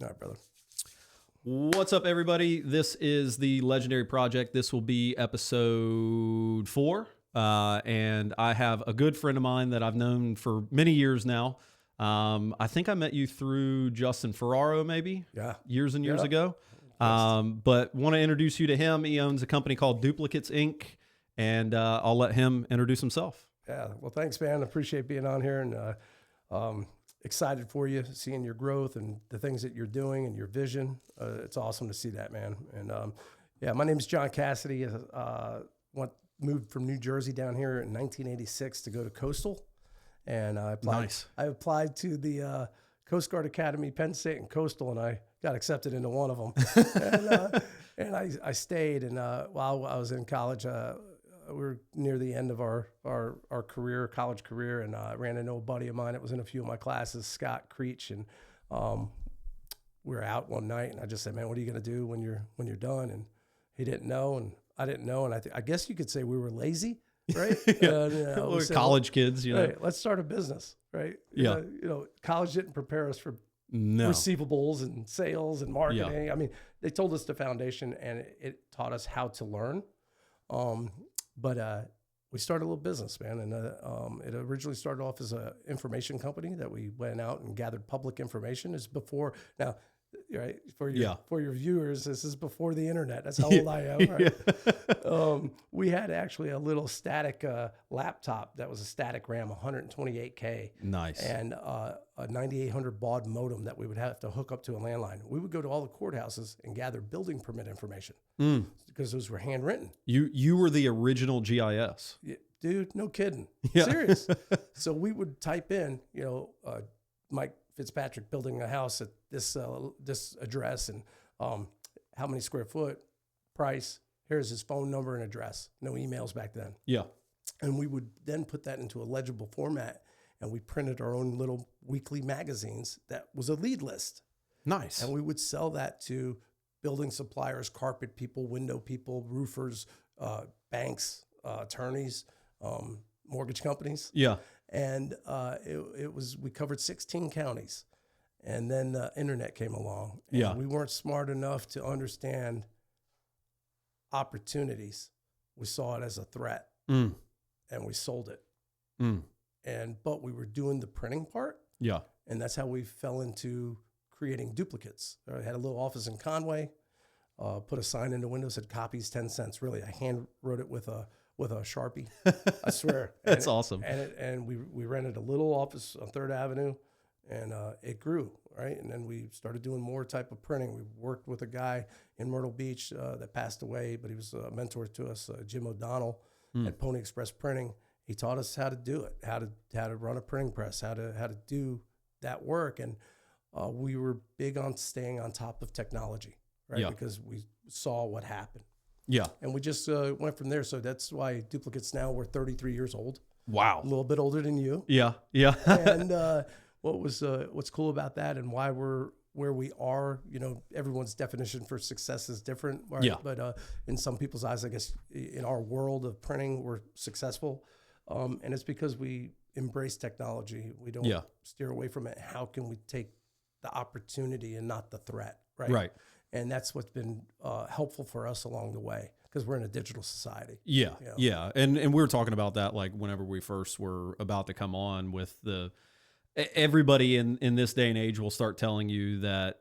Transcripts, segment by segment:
All right, brother. What's up, everybody? This is the Legendary Project. This will be episode 4. And I have a good friend of mine that I've known for many years now. I think I met you through Justin Ferraro, maybe? Yeah. Years and years ago. But want to introduce you to him. He owns a company called Duplicates, Inc., and I'll let him introduce himself. Yeah. Well, thanks, man. I appreciate being on here and excited for you, seeing your growth and the things that you're doing and your vision. It's awesome to see that, man. And my name is John Cassidy. Moved from New Jersey down here in 1986 to go to Coastal. And I applied to the Coast Guard Academy, Penn State and Coastal, and I got accepted into one of them. and I stayed. And while I was in college, we were near the end of our college career, and I ran into a buddy of mine that was in a few of my classes, Scott Creech, and we were out one night, and I just said, "Man, what are you going to do when you're done?" And he didn't know, and I didn't know, and I guess you could say we were lazy, right? We're college kids, you know. Right, let's start a business, right? Yeah. College didn't prepare us for receivables and sales and marketing. Yeah. I mean, they told us the foundation, and it taught us how to learn. But we started a little business, man, and it originally started off as an information company that we went out and gathered public information. Is before now, right? For your viewers, this is before the internet. That's how old I am. Right? We had actually a little static laptop that was a static RAM, 128K. Nice. And a 9800 baud modem that we would have to hook up to a landline. We would go to all the courthouses and gather building permit information because those were handwritten. You were the original GIS. Yeah, dude, no kidding. Yeah. Serious. So we would type in, Mike Fitzpatrick building a house at this address and how many square foot, price. Here's his phone number and address. No emails back then. Yeah. And we would then put that into a legible format, and we printed our own little weekly magazines that was a lead list. Nice. And we would sell that to building suppliers, carpet people, window people, roofers, banks, attorneys, mortgage companies. Yeah. And we covered 16 counties. And then the internet came along. And we weren't smart enough to understand opportunities. We saw it as a threat and we sold it. But we were doing the printing part. Yeah. And that's how we fell into creating duplicates. I had a little office in Conway, put a sign in the window, said copies 10 cents. Really, I hand wrote it with a Sharpie. I swear. That's awesome. And we rented a little office on 3rd Avenue, and it grew, right? And then we started doing more type of printing. We worked with a guy in Myrtle Beach that passed away, but he was a mentor to us, Jim O'Donnell at Pony Express Printing. He taught us how to do it, how to run a printing press, how to do that work. And we were big on staying on top of technology, right? Yeah. Because we saw what happened. Yeah. And we just went from there. So that's why Duplicates now, we're 33 years old. Wow. A little bit older than you. Yeah. Yeah. And what's cool about that and why we're where we are, everyone's definition for success is different. Right? Yeah. But in some people's eyes, I guess in our world of printing, we're successful. And it's because we embrace technology. We don't steer away from it. How can we take the opportunity and not the threat? Right. Right. And that's what's been helpful for us along the way because we're in a digital society. Yeah. Yeah. And we were talking about that, like whenever we first were about to come on with everybody in this day and age will start telling you that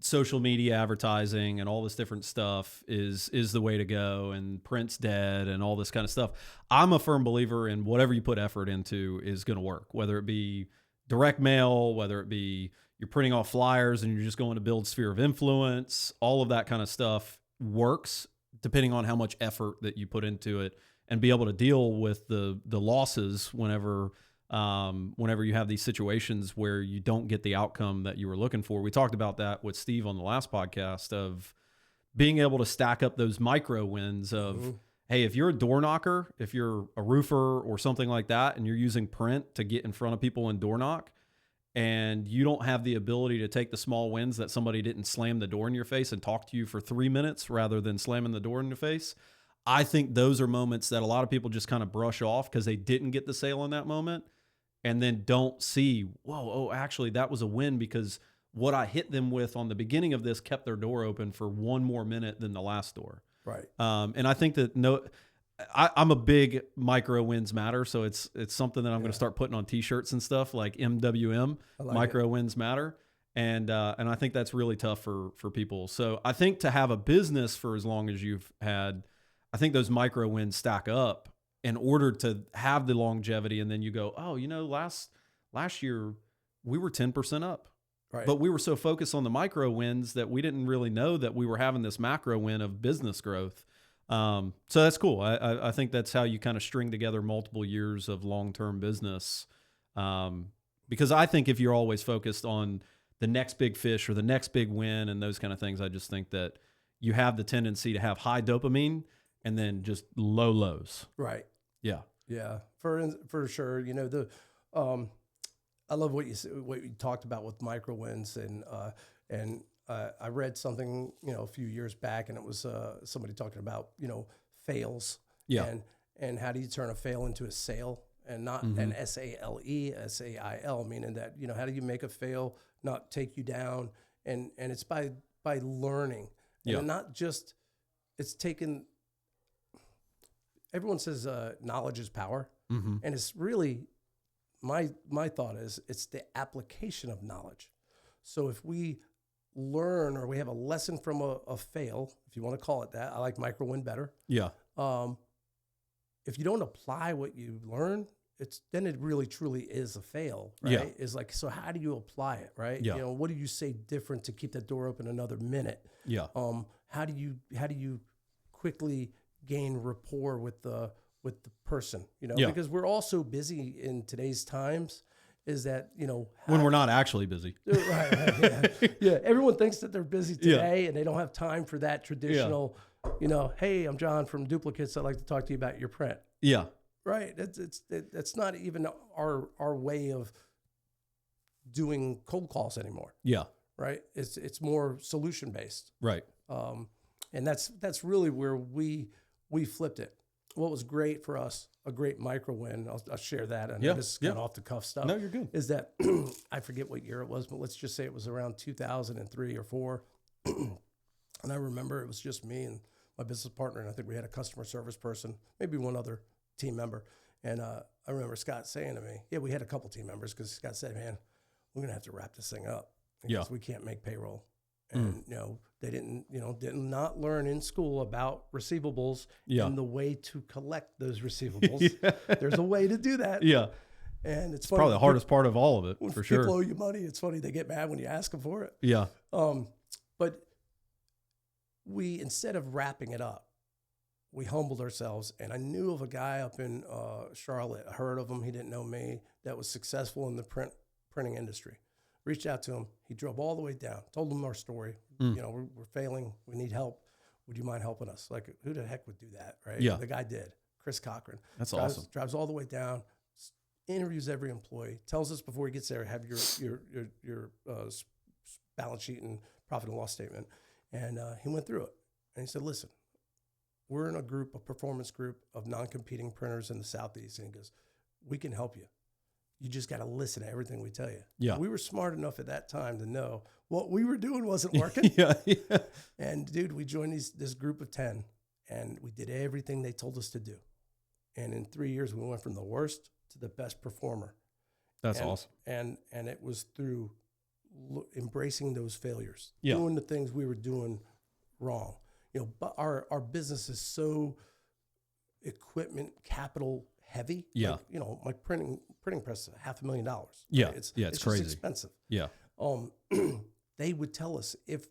social media advertising and all this different stuff is the way to go and print's dead and all this kind of stuff. I'm a firm believer in whatever you put effort into is going to work, whether it be direct mail, whether it be you're printing off flyers and you're just going to build sphere of influence, all of that kind of stuff works depending on how much effort that you put into it and be able to deal with the losses whenever you have these situations where you don't get the outcome that you were looking for. We talked about that with Steve on the last podcast of being able to stack up those micro wins of, hey, if you're a door knocker, if you're a roofer or something like that, and you're using print to get in front of people and door knock, and you don't have the ability to take the small wins that somebody didn't slam the door in your face and talk to you for 3 minutes rather than slamming the door in your face, I think those are moments that a lot of people just kind of brush off because they didn't get the sale in that moment. And then don't see, actually that was a win because what I hit them with on the beginning of this kept their door open for one more minute than the last door. Right. And I think that I'm a big micro wins matter. So it's something that I'm going to start putting on t-shirts and stuff like MWM, micro wins matter. And I think that's really tough for people. So I think to have a business for as long as you've had, I think those micro wins stack up in order to have the longevity. And then you go, oh, last year we were 10% up. Right. But we were so focused on the micro wins that we didn't really know that we were having this macro win of business growth. So that's cool. I think that's how you kind of string together multiple years of long-term business. Because I think if you're always focused on the next big fish or the next big win and those kind of things, I just think that you have the tendency to have high dopamine and then just low lows. Right. Yeah. Yeah. For sure. I love what you talked about with micro wins, and I read something a few years back, and it was somebody talking about fails, and how do you turn a fail into a sale, and not an SAIL, meaning that how do you make a fail not take you down, and it's by learning, and not just it's taken. Everyone says knowledge is power, and it's really. My thought is it's the application of knowledge. So if we learn or we have a lesson from a fail, if you want to call it that, I like micro win better. Yeah. If you don't apply what you learn, then it really truly is a fail, right? Yeah. It's like, so how do you apply it, right? Yeah. What do you say different to keep that door open another minute? Yeah. How do you quickly gain rapport with the person, because we're all so busy in today's times, is that, when we're not actually busy. Right. Yeah. Everyone thinks that they're busy today and they don't have time for that traditional, hey, I'm John from Duplicates. I'd like to talk to you about your print. Yeah. Right. That's not even our way of doing cold calls anymore. Yeah. Right. It's more solution based. Right. And that's really where we flipped it. What was great for us, a great micro win, I'll share that. And this is kind of off the cuff stuff. No, you're good. Is that I forget what year it was, but let's just say it was around 2003 or 4. And I remember it was just me and my business partner, and I think we had a customer service person, maybe one other team member. And I remember Scott saying to me, we had a couple team members, because Scott said, man, we're going to have to wrap this thing up because we can't make payroll. And, they did not learn in school about receivables and the way to collect those receivables. There's a way to do that. Yeah. And it's probably the hardest part of all of it, for sure. People owe you money. It's funny. They get mad when you ask them for it. Yeah. But we, instead of wrapping it up, we humbled ourselves. And I knew of a guy up in Charlotte. I heard of him. He didn't know me. That was successful in the printing industry. Reached out to him. He drove all the way down, told him our story. We're failing. We need help. Would you mind helping us? Like, who the heck would do that, right? Yeah. The guy did. Chris Cochran. That's awesome. Drives all the way down, interviews every employee, tells us before he gets there, have your balance sheet and profit and loss statement. And he went through it. And he said, listen, we're in a performance group of non-competing printers in the Southeast. And he goes, we can help you. You just got to listen to everything we tell you. Yeah. We were smart enough at that time to know what we were doing wasn't working. Yeah. And dude, we joined this group of 10, and we did everything they told us to do. And in 3 years, we went from the worst to the best performer. That's awesome. And it was through embracing those failures, Yeah. doing the things we were doing wrong. But our business is so equipment capital heavy. Yeah. Like, my printing press is $500,000. Yeah. Right? It's just crazy. expensive. Yeah. They would tell us if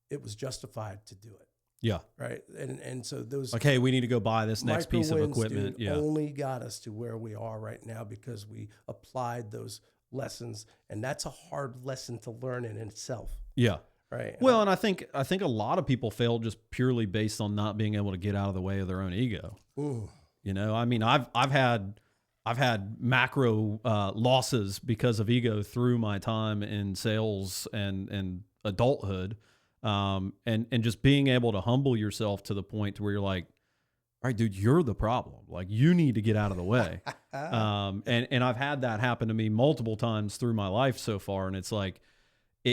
it was justified to do it. Yeah. Right. And so those hey, we need to go buy this next piece of equipment. Dude, only got us to where we are right now because we applied those lessons, and that's a hard lesson to learn in itself. Yeah. Right. Well, and I think a lot of people fail just purely based on not being able to get out of the way of their own ego. Ooh. I mean, I've had macro losses because of ego through my time in sales and adulthood, and just being able to humble yourself to the point to where you're like, all right, dude, you're the problem. Like, you need to get out of the way. And I've had that happen to me multiple times through my life so far, and it's like,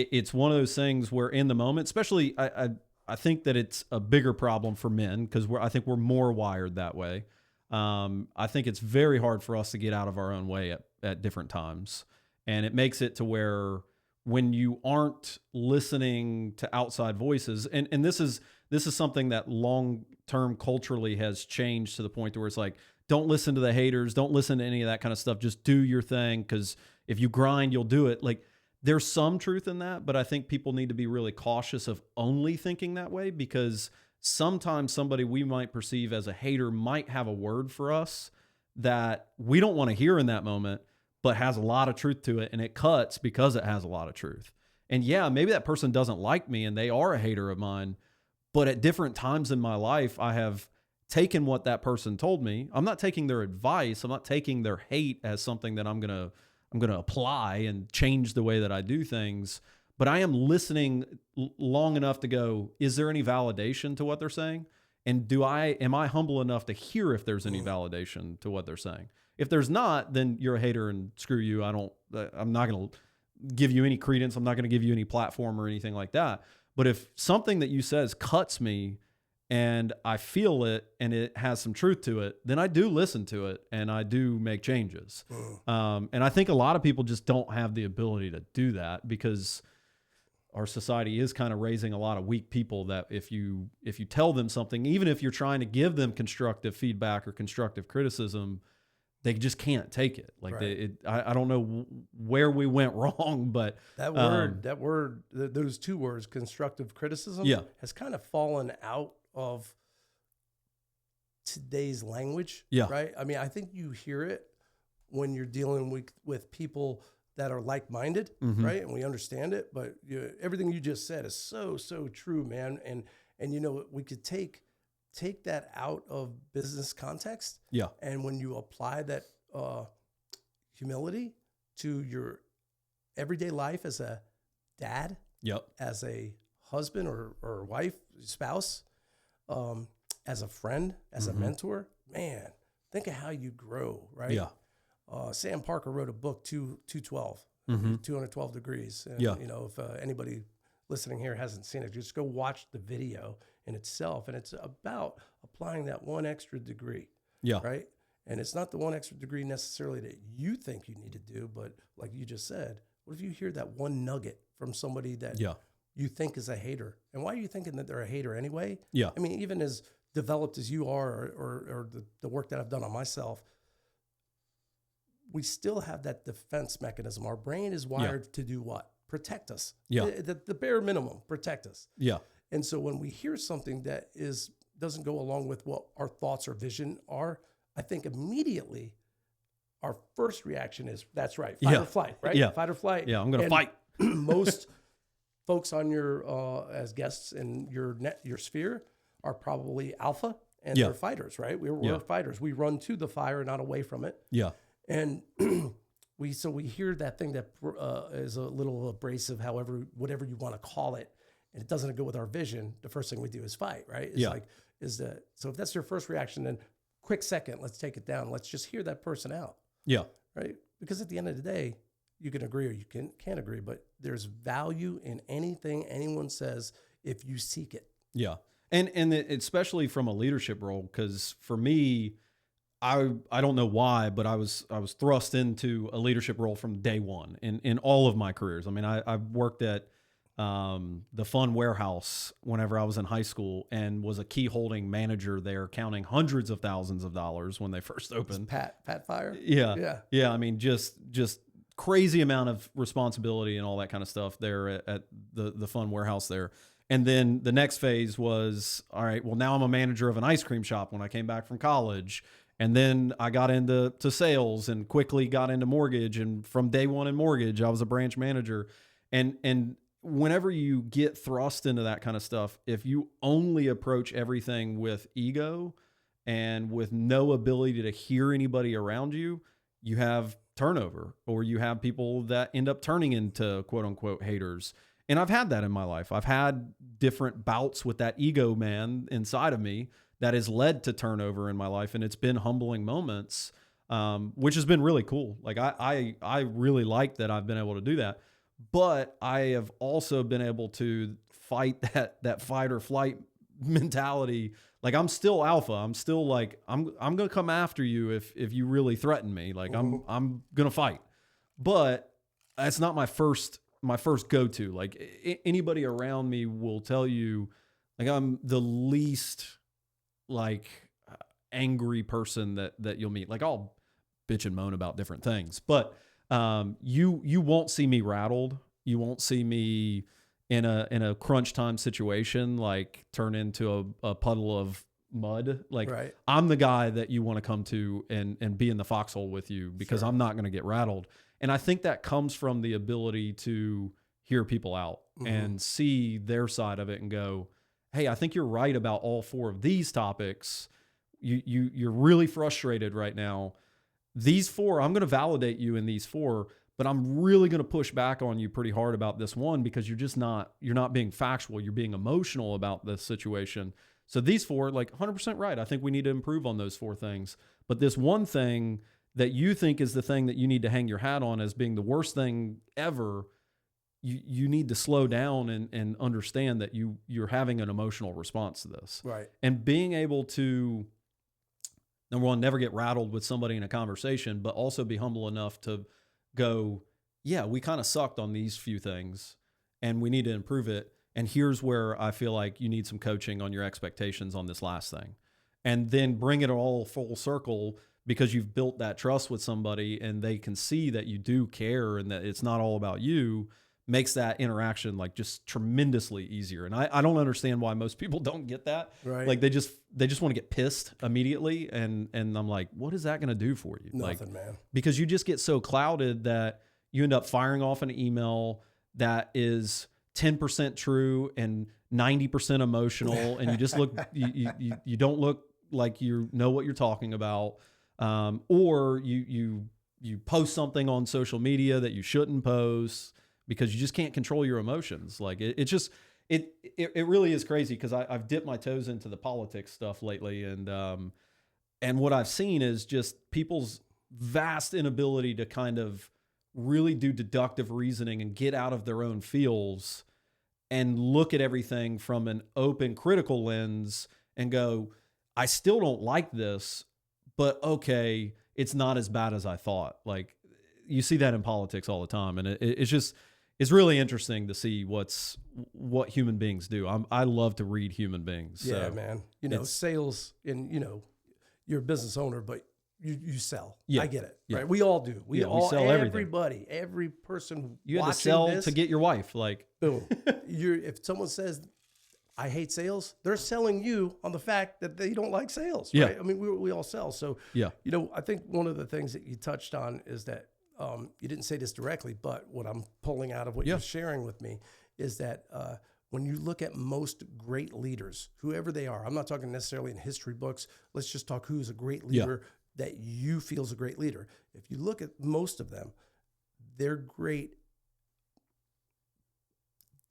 it's one of those things where in the moment, especially I think that it's a bigger problem for men because I think we're more wired that way. I think it's very hard for us to get out of our own way at different times. And it makes it to where when you aren't listening to outside voices, and this is something that long-term culturally has changed to the point to where it's like, don't listen to the haters, don't listen to any of that kind of stuff. Just do your thing. Cause if you grind, you'll do it. Like there's some truth in that, but I think people need to be really cautious of only thinking that way because sometimes somebody we might perceive as a hater might have a word for us that we don't want to hear in that moment, but has a lot of truth to it. And it cuts because it has a lot of truth. And yeah, maybe that person doesn't like me and they are a hater of mine, but at different times in my life, I have taken what that person told me. I'm not taking their advice. I'm not taking their hate as something that I'm going to apply and change the way that I do things, but I am listening long enough to go, is there any validation to what they're saying? And am I humble enough to hear if there's any validation to what they're saying? If there's not, then you're a hater and screw you. I'm not going to give you any credence. I'm not going to give you any platform or anything like that. But if something that you says cuts me and I feel it and it has some truth to it, then I do listen to it and I do make changes. And I think a lot of people just don't have the ability to do that because our society is kind of raising a lot of weak people that if you tell them something, even if you're trying to give them constructive feedback or constructive criticism, they just can't take it. Like right. I don't know where we went wrong, but those two words, constructive criticism, has kind of fallen out of today's language. Yeah. Right. I mean, I think you hear it when you're dealing with people that are like-minded, right? And we understand it, but everything you just said is so true, man. And you know, we could take that out of business context. Yeah. And when you apply that humility to your everyday life as a dad, as a husband or wife, spouse, as a friend, as a mentor, man, think of how you grow, right? Yeah. Sam Parker wrote a book, 212, 212 Degrees. And, you know, if anybody listening here hasn't seen it, just go watch the video in itself. And it's about applying that one extra degree. Yeah. Right. And it's not the one extra degree necessarily that you think you need to do, but like you just said, what if you hear that one nugget from somebody that you think is a hater? And why are you thinking that they're a hater anyway? Yeah. I mean, even as developed as you are or the work that I've done on myself, we still have that defense mechanism. Our brain is wired to do what? Protect us. Yeah. The bare minimum, protect us. Yeah. And so when we hear something that doesn't go along with what our thoughts or vision are, I think immediately our first reaction is, that's right, fight or flight, right? Yeah. Fight or flight. Yeah, I'm going to fight. Most folks on your as guests in your sphere are probably alpha and they're fighters, right? We're fighters. We run to the fire, not away from it. Yeah. And we hear that thing that is a little abrasive, whatever you want to call it, and it doesn't go with our vision. The first thing we do is fight, right? So if that's your first reaction, then quick second, let's take it down. Let's just hear that person out. Yeah. Right. Because at the end of the day, you can agree or you can't agree, but there's value in anything anyone says if you seek it. Yeah. And especially from a leadership role, because for me, I don't know why, but I was thrust into a leadership role from day one in all of my careers. I mean, I worked at the Fun Warehouse whenever I was in high school and was a key holding manager there, counting hundreds of thousands of dollars when they first opened. Pat Fire? Yeah. Yeah. I mean, just crazy amount of responsibility and all that kind of stuff there at the Fun Warehouse there. And then the next phase was, all right, well, now I'm a manager of an ice cream shop when I came back from college. And then I got into sales and quickly got into mortgage. And from day one in mortgage, I was a branch manager. And whenever you get thrust into that kind of stuff, if you only approach everything with ego and with no ability to hear anybody around you, you have turnover, or you have people that end up turning into quote unquote haters. And I've had that in my life. I've had different bouts with that ego man inside of me that has led to turnover in my life. And it's been humbling moments, which has been really cool. Like I really like that I've been able to do that. but I have also been able to fight that fight or flight mentality. Like I'm still alpha. I'm still like, I'm going to come after you if you really threaten me. Like I'm going to fight, but that's not my first go-to. Like anybody around me will tell you, like I'm the least like angry person that you'll meet. Like I'll bitch and moan about different things, but you won't see me rattled. You won't see me in a crunch time situation like turn into a puddle of mud. Like Right. I'm the guy that you want to come to and be in the foxhole with you, because Sure. I'm not going to get rattled. And I think that comes from the ability to hear people out and see their side of it and go, hey, I think you're right about all 4 of these topics. You're really frustrated right now. These 4, I'm going to validate you in these 4, but I'm really going to push back on you pretty hard about this one, because you're not being factual. You're being emotional about this situation. So these 4, like 100% right. I think we need to improve on those 4 things. But this one thing that you think is the thing that you need to hang your hat on as being the worst thing ever, you need to slow down and understand that you're having an emotional response to this. Right. And being able to, number one, never get rattled with somebody in a conversation, but also be humble enough to go, yeah, we kind of sucked on these few things and we need to improve it. And here's where I feel like you need some coaching on your expectations on this last thing. And then bring it all full circle, because you've built that trust with somebody and they can see that you do care and that it's not all about you, makes that interaction like just tremendously easier. And I don't understand why most people don't get that. Right. Like they just want to get pissed immediately. And I'm like, what is that going to do for you? Nothing, like, man. Because you just get so clouded that you end up firing off an email that is 10% true and 90% emotional. And you just look, you don't look like you know what you're talking about. Or you post something on social media that you shouldn't post because you just can't control your emotions. Like it really is crazy, because I've dipped my toes into the politics stuff lately. And what I've seen is just people's vast inability to kind of really do deductive reasoning and get out of their own feels and look at everything from an open critical lens and go, I still don't like this, but okay, it's not as bad as I thought. Like you see that in politics all the time. And it's really interesting to see what human beings do. I love to read human beings. Yeah, so man. Sales, and you're a business owner, but you sell. Yeah. I get it. Yeah. Right. We all do. We sell everything. everybody, every person You had to watching sell this, to get your wife. Like, boom. If someone says, I hate sales, they're selling you on the fact that they don't like sales. Yeah. Right. I mean, we all sell. So, yeah, I think one of the things that you touched on is that you didn't say this directly, but what I'm pulling out of what you're sharing with me is that when you look at most great leaders, whoever they are, I'm not talking necessarily in history books. Let's just talk who's a great leader that you feel is a great leader. If you look at most of them, they're great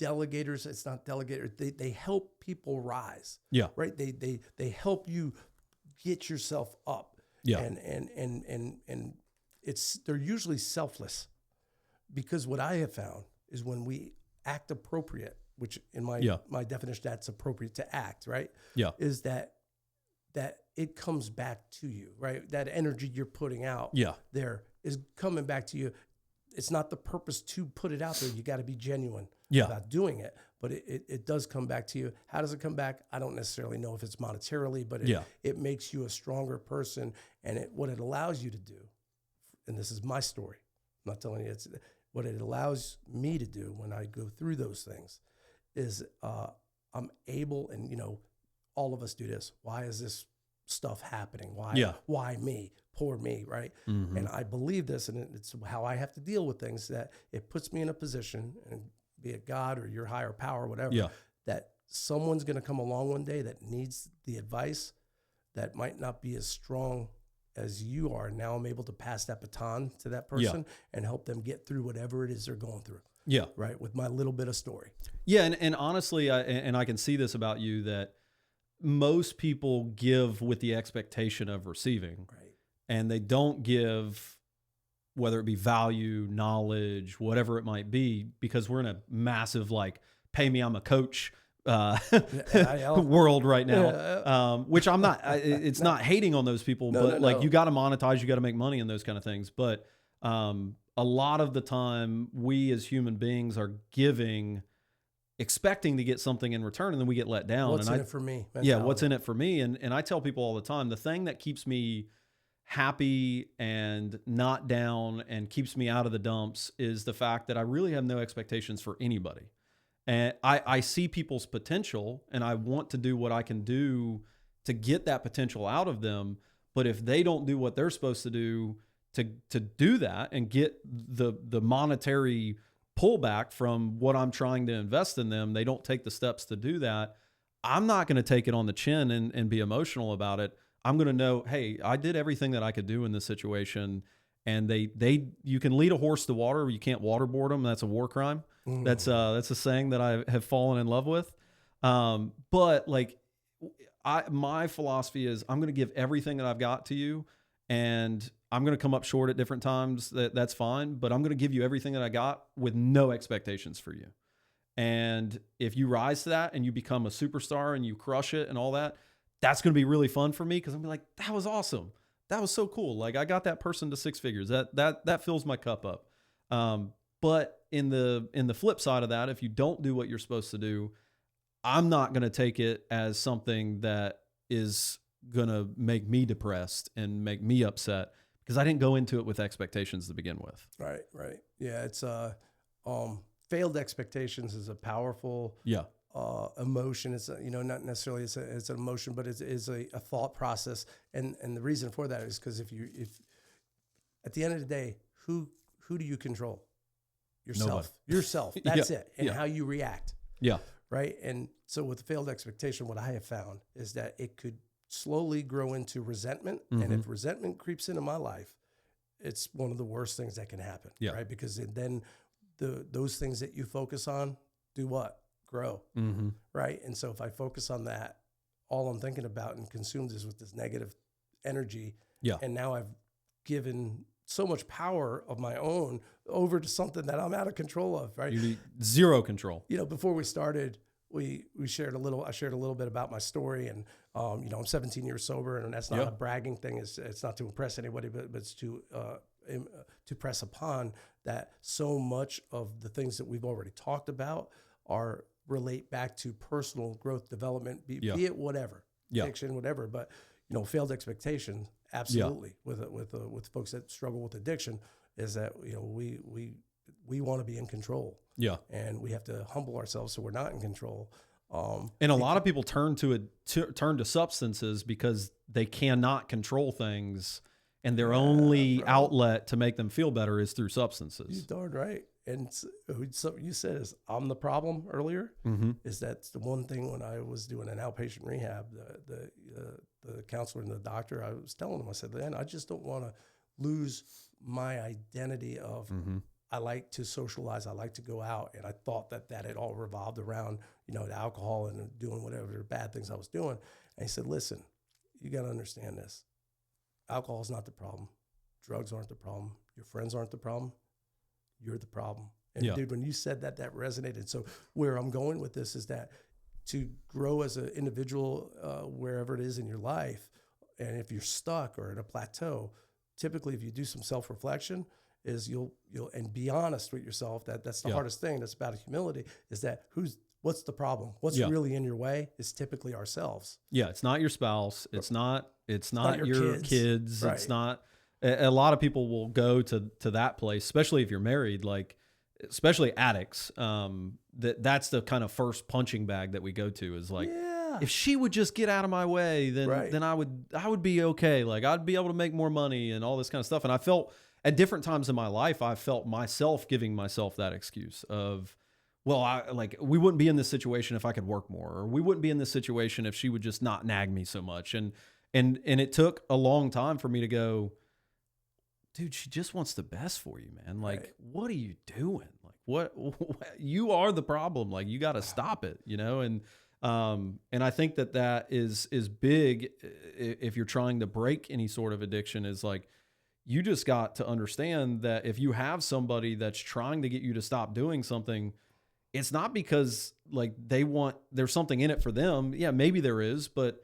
delegators. It's not delegators. They help people rise. Yeah. Right. They help you get yourself up. Yeah. And they're usually selfless, because what I have found is when we act appropriate, which in my definition, that's appropriate to act, right? Yeah. Is that it comes back to you, right? That energy you're putting out there is coming back to you. It's not the purpose to put it out there. You got to be genuine about doing it, but it does come back to you. How does it come back? I don't necessarily know if it's monetarily, but it makes you a stronger person. And what it allows you to do, and this is my story, I'm not telling you, it's what it allows me to do when I go through those things is I'm able, and all of us do this. Why is this stuff happening? Why me? Poor me, right? Mm-hmm. And I believe this, and it's how I have to deal with things, that it puts me in a position, and be it God or your higher power, whatever, that someone's going to come along one day that needs the advice that might not be as strong as you are. Now I'm able to pass that baton to that person and help them get through whatever it is they're going through. Yeah. Right. With my little bit of story. Yeah. And honestly, I can see this about you, that most people give with the expectation of receiving, Right. and they don't give whether it be value, knowledge, whatever it might be, because we're in a massive, like, pay me, I'm a coach world right now, which I'm not, it's not hating on those people, but like you got to monetize, you got to make money and those kind of things. But a lot of the time we as human beings are giving, expecting to get something in return, and then we get let down. What's in it for me? Mentality. Yeah. What's in it for me? And I tell people all the time, the thing that keeps me happy and not down and keeps me out of the dumps is the fact that I really have no expectations for anybody. And I see people's potential, and I want to do what I can do to get that potential out of them. But if they don't do what they're supposed to do to do that and get the monetary pullback from what I'm trying to invest in them, they don't take the steps to do that. I'm not going to take it on the chin and be emotional about it. I'm going to know, hey, I did everything that I could do in this situation. And you can lead a horse to water, you can't waterboard them. That's a war crime. That's a saying that I have fallen in love with. But like, my philosophy is I'm going to give everything that I've got to you, and I'm going to come up short at different times. That's fine, but I'm going to give you everything that I got with no expectations for you. And if you rise to that and you become a superstar and you crush it and all that, that's going to be really fun for me, because I'm gonna be like, that was awesome. That was so cool. Like, I got that person to 6 figures. That fills my cup up. But in the flip side of that, if you don't do what you're supposed to do, I'm not going to take it as something that is going to make me depressed and make me upset, because I didn't go into it with expectations to begin with. Right. Yeah. It's, failed expectations is a powerful, emotion. It's not necessarily it's an emotion, but it's a thought process. And the reason for that is because if at the end of the day, who do you control? Yourself. That's it. And how you react. Yeah. Right. And so with failed expectation, what I have found is that it could slowly grow into resentment. Mm-hmm. And if resentment creeps into my life, it's one of the worst things that can happen. Yeah. Right. Because then those things that you focus on do what? Grow. Mm-hmm. Right. And so if I focus on that, all I'm thinking about and consumed is with this negative energy. Yeah. And now I've given so much power of my own over to something that I'm out of control of. Right. You need zero control. Before we started, I shared a little bit about my story, and I'm 17 years sober, and that's not a bragging thing. It's not to impress anybody, but it's to press upon that so much of the things that we've already talked about relate back to personal growth development, be it whatever, addiction, whatever. But failed expectations, absolutely, with folks that struggle with addiction, is that we want to be in control. Yeah, and we have to humble ourselves so we're not in control. And a lot of people turn to substances because they cannot control things, and their only outlet to make them feel better is through substances. You're darn right. And something you said is, I'm the problem earlier. Mm-hmm. Is that's the one thing when I was doing an outpatient rehab, the counselor and the doctor, I was telling them, I said, man, I just don't want to lose my identity of, I like to socialize, I like to go out. And I thought that had all revolved around, the alcohol and doing whatever bad things I was doing. And he said, listen, you got to understand this. Alcohol is not the problem. Drugs aren't the problem. Your friends aren't the problem. You're the problem. And dude, when you said that resonated. So where I'm going with this is that to grow as an individual, wherever it is in your life, and if you're stuck or at a plateau, typically if you do some self-reflection, is you'll and be honest with yourself. That's the hardest thing. That's about humility. Is that what's the problem? What's really in your way is typically ourselves. Yeah, it's not your spouse. It's not your kids. Right. It's not. A lot of people will go to that place, especially if you're married, like especially addicts. That's the kind of first punching bag that we go to, is like, if she would just get out of my way, then I would be okay. Like, I'd be able to make more money and all this kind of stuff. And I felt at different times in my life, I felt myself giving myself that excuse of, well, we wouldn't be in this situation if I could work more, or we wouldn't be in this situation if she would just not nag me so much. And it took a long time for me to go, dude, she just wants the best for you, man. Like, what are you doing? Like, what you are the problem. Like, you got to stop it, And I think that is big if you're trying to break any sort of addiction, is like, you just got to understand that if you have somebody that's trying to get you to stop doing something, it's not because like there's something in it for them. Yeah, maybe there is, but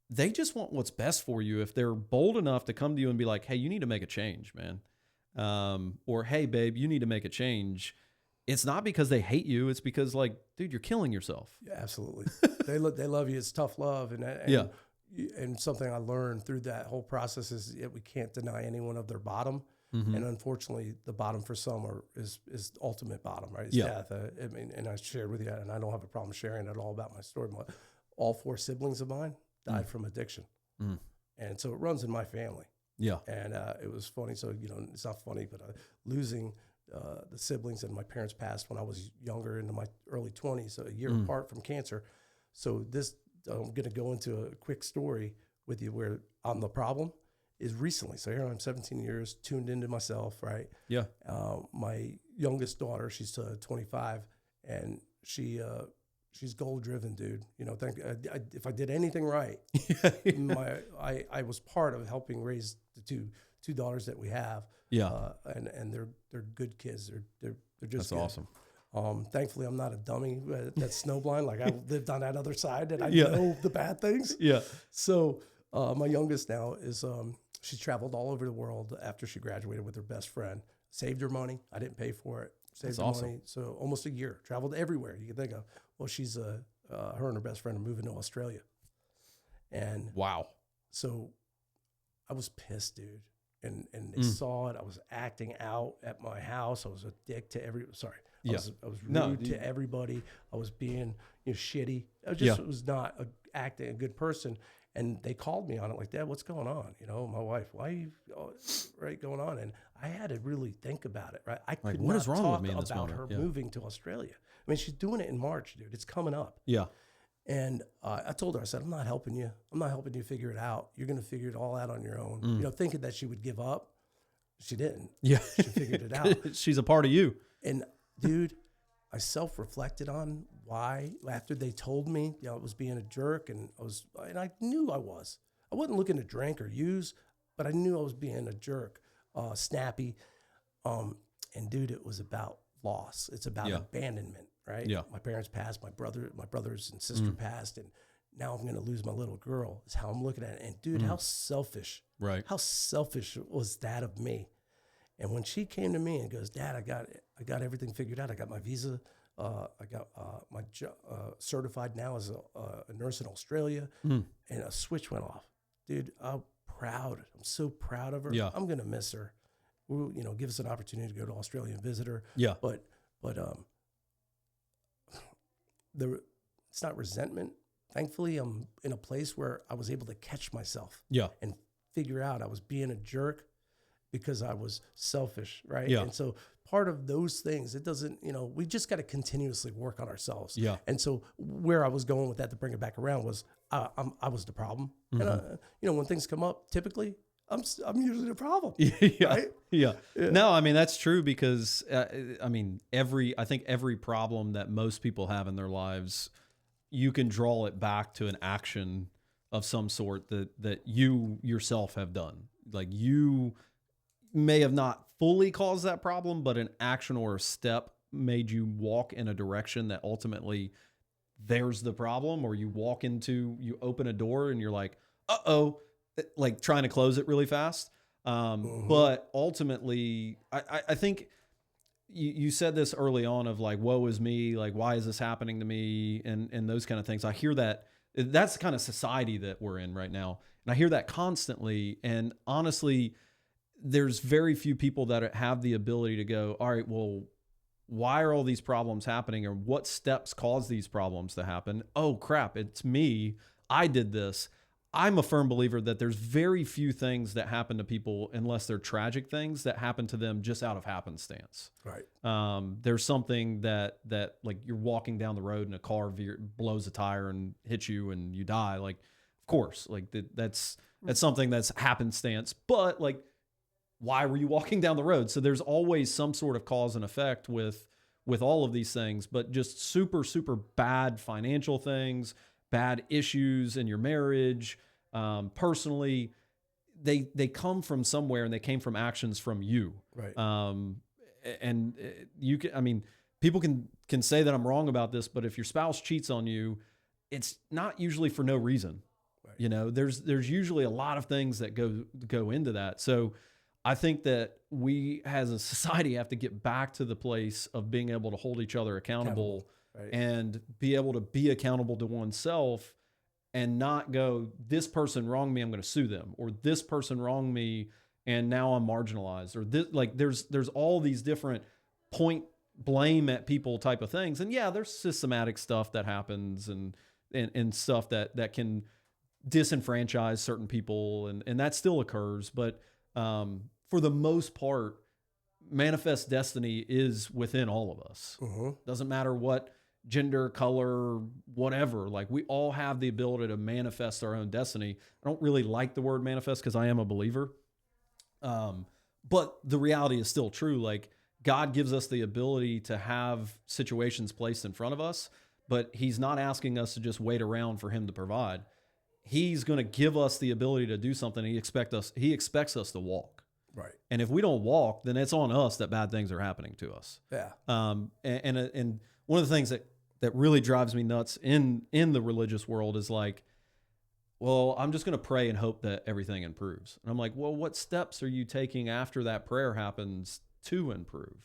they just want what's best for you. If they're bold enough to come to you and be like, hey, you need to make a change, man. Or, hey, babe, you need to make a change. It's not because they hate you. It's because, like, dude, you're killing yourself. Yeah, absolutely. They love you. It's tough love. And something I learned through that whole process is that we can't deny anyone of their bottom. Mm-hmm. And unfortunately, the bottom for some is ultimate bottom, right? It's death. I mean, and I shared with you, and I don't have a problem sharing at all about my story. But all 4 siblings of mine died from addiction. Mm. And so it runs in my family. Yeah. And it was funny. So, it's not funny, but losing the siblings, and my parents passed when I was younger, into my early 20s, so a year apart from cancer. So I'm going to go into a quick story with you where I'm the problem is recently. So here I'm 17 years tuned into myself, right? Yeah. My youngest daughter, she's 25, and she's goal driven, dude. If I did anything right, I was part of helping raise the two daughters that we have. Yeah. And they're good kids. They're just good. Awesome. Thankfully, I'm not a dummy that's snowblind. Like I lived on that other side, and I know the bad things. Yeah. So my youngest now is she traveled all over the world after she graduated with her best friend. Saved her money. I didn't pay for it. Saved her money. So almost a year. Traveled everywhere you can think of. Well, she's her and her best friend are moving to Australia. And wow. So I was pissed, dude. And they saw it. I was acting out at my house. I was a dick to I was rude to everybody. I was being shitty. I was not acting a good person. And they called me on it like, Dad, what's going on? My wife, why are you going on? And I had to really think about it, right? I could not talk about her moving to Australia. I mean, she's doing it in March, dude. It's coming up. Yeah. And I told her, I said, I'm not helping you. I'm not helping you figure it out. You're going to figure it all out on your own. Thinking that she would give up. She didn't. Yeah. She figured it out. She's a part of you. And dude, I self-reflected on why after they told me, I was being a jerk, and I knew I was. I wasn't looking to drink or use, but I knew I was being a jerk, snappy. And dude, it was about loss. It's about abandonment, right? Yeah. My parents passed, my brothers and sister passed, and now I'm going to lose my little girl is how I'm looking at it. And dude, how selfish, right? How selfish was that of me? And when she came to me and goes, Dad, I got everything figured out. I got my visa. I got my certified now as a nurse in Australia. And a switch went off. Dude, I'm proud. I'm so proud of her. Yeah. I'm going to miss her. We'll, give us an opportunity to go to Australia and visit her. Yeah. But it's not resentment. Thankfully, I'm in a place where I was able to catch myself. Yeah. And figure out I was being a jerk because I was selfish, right? Yeah. And so part of those things, it doesn't, we just got to continuously work on ourselves. Yeah. And so where I was going with that to bring it back around was I was the problem. And, when things come up, typically I'm usually the problem. Yeah. Right? Yeah. No, I mean, that's true because, I think every problem that most people have in their lives, you can draw it back to an action of some sort that you yourself have done. Like you may have not fully caused that problem, but an action or a step made you walk in a direction that ultimately there's the problem, or you open a door and you're like, uh-oh, like trying to close it really fast. But ultimately, I think you said this early on of like, woe is me, like, why is this happening to me? And those kind of things. I hear that's the kind of society that we're in right now. And I hear that constantly. And honestly, there's very few people that have the ability to go, all right, well, why are all these problems happening, or what steps cause these problems to happen? Oh crap, it's me. I did this. I'm a firm believer that there's very few things that happen to people, unless they're tragic things, that happen to them just out of happenstance. Right. There's something that like you're walking down the road and a car blows a tire and hits you and you die. Like, of course, like that's something that's happenstance, but like, why were you walking down the road? So there's always some sort of cause and effect with all of these things, but just super, super bad financial things, bad issues in your marriage, personally, they come from somewhere, and they came from actions from you. Right. And you can, I mean, people can say that I'm wrong about this, but if your spouse cheats on you, it's not usually for no reason. Right. You know, there's usually a lot of things that go into that. So I think that we as a society have to get back to the place of being able to hold each other accountable. Right. And be able to be accountable to oneself, and not go, this person wronged me, I'm going to sue them, or this person wronged me and now I'm marginalized, or this, like there's all these different point blame at people type of things. And yeah, there's systematic stuff that happens and stuff that can disenfranchise certain people, and that still occurs. But for the most part, manifest destiny is within all of us. Doesn't matter what gender, color, whatever. Like, we all have the ability to manifest our own destiny. I don't really like the word manifest because I am a believer. But the reality is still true. Like, God gives us the ability to have situations placed in front of us, but he's not asking us to just wait around for him to provide. He's going to give us the ability to do something. He expects us to walk. Right. And if we don't walk, then it's on us that bad things are happening to us. Yeah. And one of the things that really drives me nuts in the religious world is like, well, I'm just going to pray and hope that everything improves. And I'm like, well, what steps are you taking after that prayer happens to improve?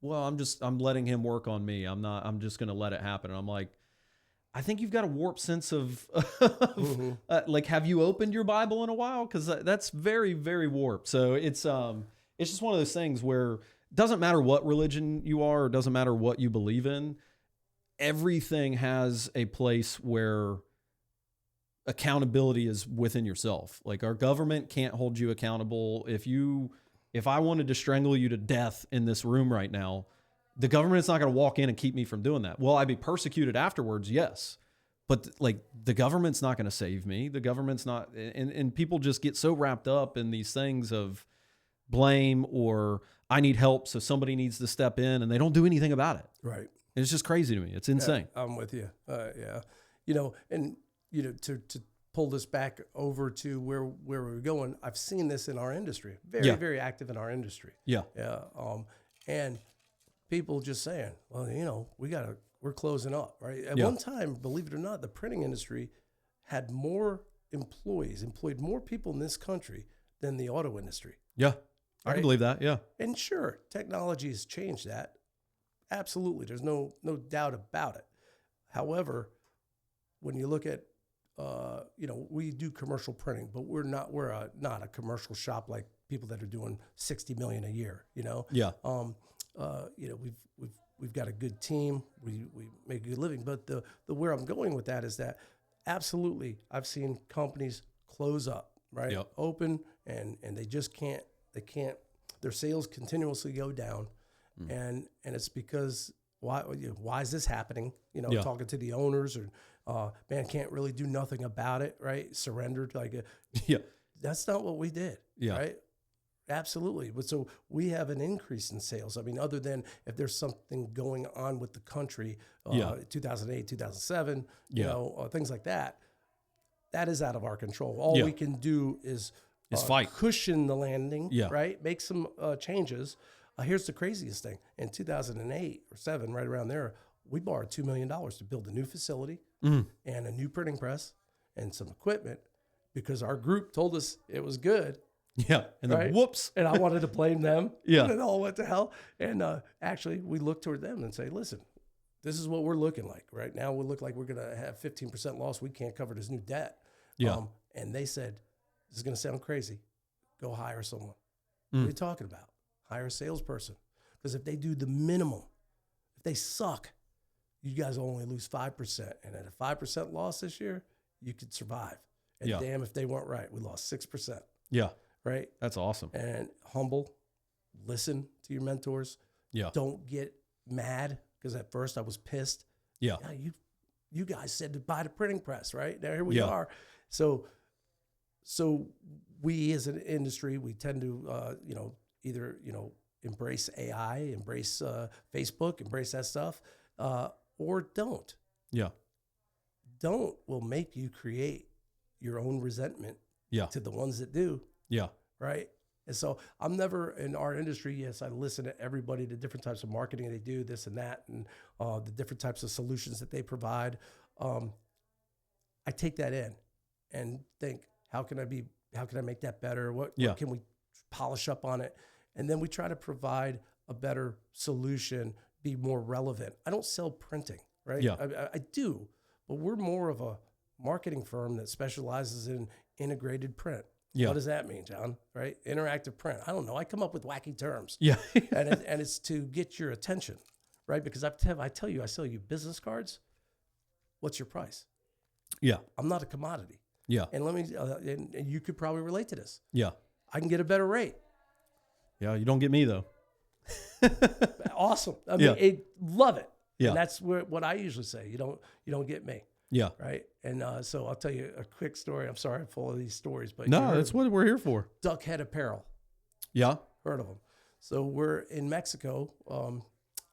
Well, I'm letting him work on me. I'm just going to let it happen. And I'm like, I think you've got a warped sense of like, have you opened your Bible in a while? Cause that's very, very warped. So it's just one of those things where it doesn't matter what religion you are, or it doesn't matter what you believe in. Everything has a place where accountability is within yourself. Like, our government can't hold you accountable. If I wanted to strangle you to death in this room right now, the government's not going to walk in and keep me from doing that. Will I be persecuted afterwards? Yes. But like, the government's not going to save me. The government's not, and people just get so wrapped up in these things of blame, or I need help, so somebody needs to step in, and they don't do anything about it. Right. It's just crazy to me. It's insane. Yeah, I'm with you. Yeah. To pull this back over to where we're going, I've seen this in our industry. Very, very active in our industry. Yeah. Yeah. And people just saying, well, we're closing up, right? At one time, believe it or not, the printing industry had more employees, employed more people in this country than the auto industry. Yeah. I can believe that. Yeah. And sure, technology has changed that. Absolutely. There's no doubt about it. However, when you look at, we do commercial printing, but we're not a commercial shop like people that are doing 60 million a year, Yeah. We've got a good team. We make a good living, but the where I'm going with that is that absolutely I've seen companies close up, right? Yep. Open and they just can't, their sales continuously go down. And it's because why is this happening? Talking to the owners, or man, can't really do nothing about it, right? Surrendered, that's not what we did, right? Absolutely. But so we have an increase in sales. I mean, other than if there's something going on with the country, 2008, 2007, things like that, that is out of our control. All we can do is fight, cushion the landing, right? Make some changes. Here's the craziest thing. In 2008 or 7, right around there, we borrowed $2 million to build a new facility and a new printing press and some equipment because our group told us it was good. Yeah. And then whoops. And I wanted to blame them. Yeah. And it all went to hell. And actually, we looked toward them and say, listen, this is what we're looking like. Right now, we look like we're going to have 15% loss. We can't cover this new debt. Yeah. And they said, this is going to sound crazy. Go hire someone. What are you talking about? Hire a salesperson. Because if they do the minimum, if they suck, you guys only lose 5%. And at a 5% loss this year, you could survive. And damn if they weren't right. We lost 6%. Yeah. Right? That's awesome. And humble, listen to your mentors. Yeah. Don't get mad, because at first I was pissed. Yeah. You guys said to buy the printing press, right? Now here we are. So we as an industry, we tend to, either, embrace AI, embrace Facebook, embrace that stuff, or don't. Yeah. Don't will make you create your own resentment Yeah. to the ones that do, Yeah. right? And so I'm never in our industry. Yes, I listen to everybody, the different types of marketing they do, this and that, and the different types of solutions that they provide. I take that in and think, how can I make that better? What can we polish up on it? And then we try to provide a better solution, be more relevant. I don't sell printing, right? Yeah. I do, but we're more of a marketing firm that specializes in integrated print. Yeah. What does that mean, John? Right? Interactive print. I don't know. I come up with wacky terms. Yeah. and it's to get your attention, right? Because I tell you, I sell you business cards. What's your price? Yeah. I'm not a commodity. Yeah. And let me, and you could probably relate to this. Yeah. I can get a better rate. Yeah. You don't get me though. Awesome. I mean, love it. Yeah. And that's what I usually say. You don't get me. Yeah. Right. And so I'll tell you a quick story. I'm sorry I'm full of these stories, but no, that's what we're here for. Duckhead Apparel. Yeah. Heard of them. So we're in Mexico on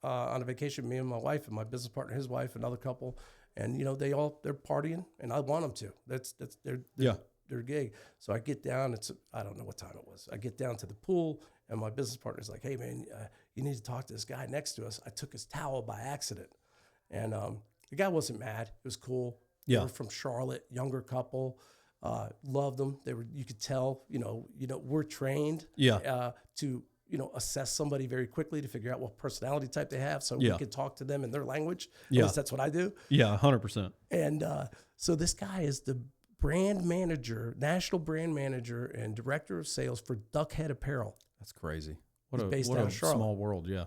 a vacation, me and my wife and my business partner, his wife, another couple. And, they're partying and I want them to. That's their gig. So I get down, I don't know what time it was. I get down to the pool and my business partner's like, hey man, you need to talk to this guy next to us. I took his towel by accident. And the guy wasn't mad. It was cool. Yeah. They were from Charlotte, younger couple. Loved them. You could tell, we're trained to, assess somebody very quickly to figure out what personality type they have. So we could talk to them in their language. At least that's what I do. Yeah. 100%. And so this guy is the brand manager, national brand manager and director of sales for Duckhead Apparel. That's crazy. What He's based a out of Charlotte. small world. Yeah.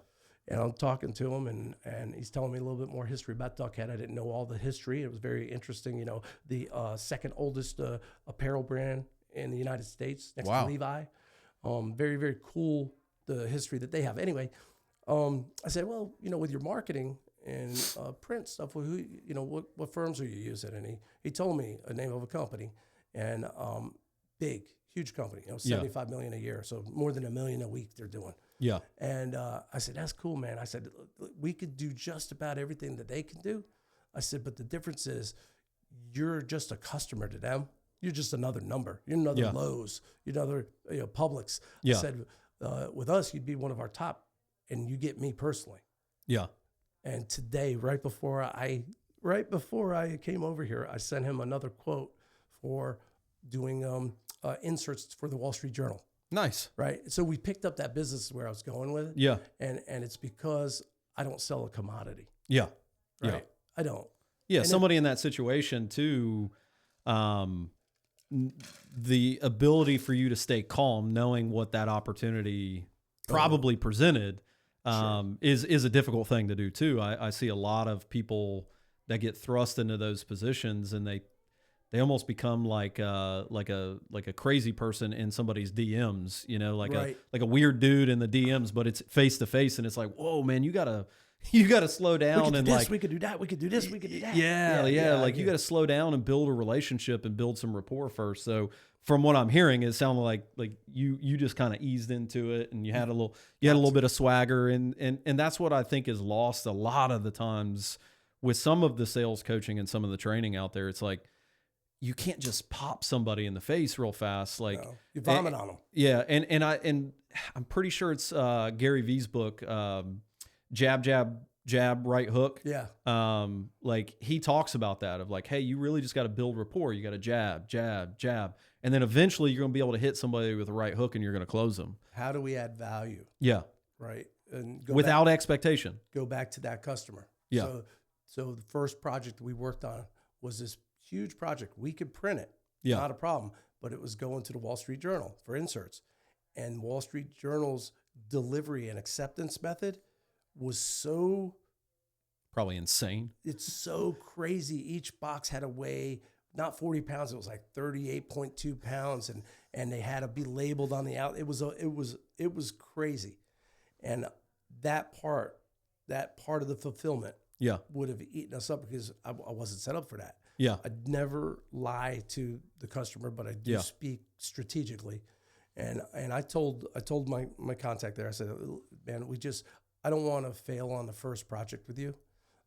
And I'm talking to him, and he's telling me a little bit more history about Duckhead. I didn't know all the history. It was very interesting. The second oldest apparel brand in the United States, next to Levi. Very, very cool, the history that they have. Anyway, I said, well, with your marketing and print stuff, well, what firms are you using? And he told me a name of a company, and big, huge company, $75 million a year, so more than $1 million a week they're doing. Yeah. And I said, that's cool, man. I said, we could do just about everything that they can do. I said, but the difference is you're just a customer to them. You're just another number. You're another Lowe's. You're another Publix. Yeah. I said, with us, you'd be one of our top, and you get me personally. Yeah. And today, right before I came over here, I sent him another quote for doing inserts for the Wall Street Journal. Nice. Right. So we picked up that business where I was going with it. Yeah. And it's because I don't sell a commodity. Yeah. Right. Yeah. I don't. Yeah. And somebody in that situation too, the ability for you to stay calm, knowing what that opportunity probably presented, is a difficult thing to do too. I see a lot of people that get thrust into those positions and they almost become like a crazy person in somebody's DMs, like a weird dude in the DMs, but it's face to face, and it's like, whoa, man, you gotta slow down and we could do that, we could do this, we could do that. Yeah. Like you got to slow down and build a relationship and build some rapport first. So from what I'm hearing, it sounded like you just kind of eased into it, and you had a little bit of swagger, and that's what I think is lost a lot of the times with some of the sales coaching and some of the training out there. It's like, you can't just pop somebody in the face real fast. Like you vomit on them. Yeah. And I'm pretty sure it's Gary V's book, Jab, Jab, Jab, Right Hook. Yeah. Like he talks about that of like, hey, you really just got to build rapport. You got to jab, jab, jab. And then eventually you're going to be able to hit somebody with a right hook and you're going to close them. How do we add value? Yeah. Right. And without expectation. Go back to that customer. Yeah. So the first project we worked on was this huge project. We could print it. Yeah. Not a problem. But it was going to the Wall Street Journal for inserts. And Wall Street Journal's delivery and acceptance method was so probably insane. It's so crazy. Each box had to weigh not 40 pounds. It was like 38.2 pounds, and they had to be labeled on the out. It was crazy, and that part of the fulfillment would have eaten us up because I wasn't set up for that. Yeah, I'd never lie to the customer, but I do speak strategically. And I told my contact there, I said, man, I don't want to fail on the first project with you.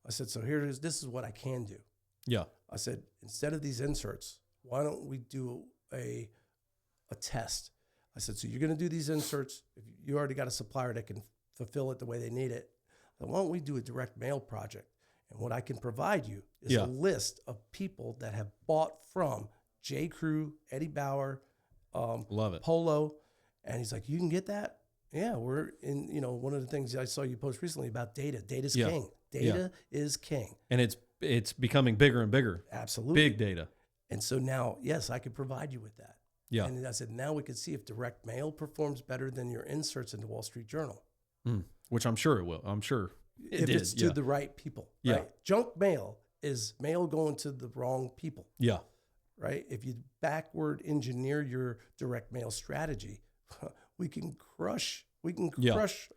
I said, so here it is. This is what I can do. Yeah. I said, instead of these inserts, why don't we do a a test. I said, so you're going to do these inserts. If you already got a supplier that can fulfill it the way they need it, then why don't we do a direct mail project? And what I can provide you is a list of people that have bought from J. Crew, Eddie Bauer, Love it. Polo. And he's like, you can get that? Yeah, we're in, one of the things I saw you post recently about data. Data's king. Data is king. And it's becoming bigger and bigger. Absolutely. Big data. And so now, yes, I could provide you with that. Yeah. And I said, now we can see if direct mail performs better than your inserts in the Wall Street Journal. Which I'm sure it will. I'm sure if it's to the right people. Yeah. Right? Junk mail is mail going to the wrong people. Yeah. Right? If you backward engineer your direct mail strategy, we can crush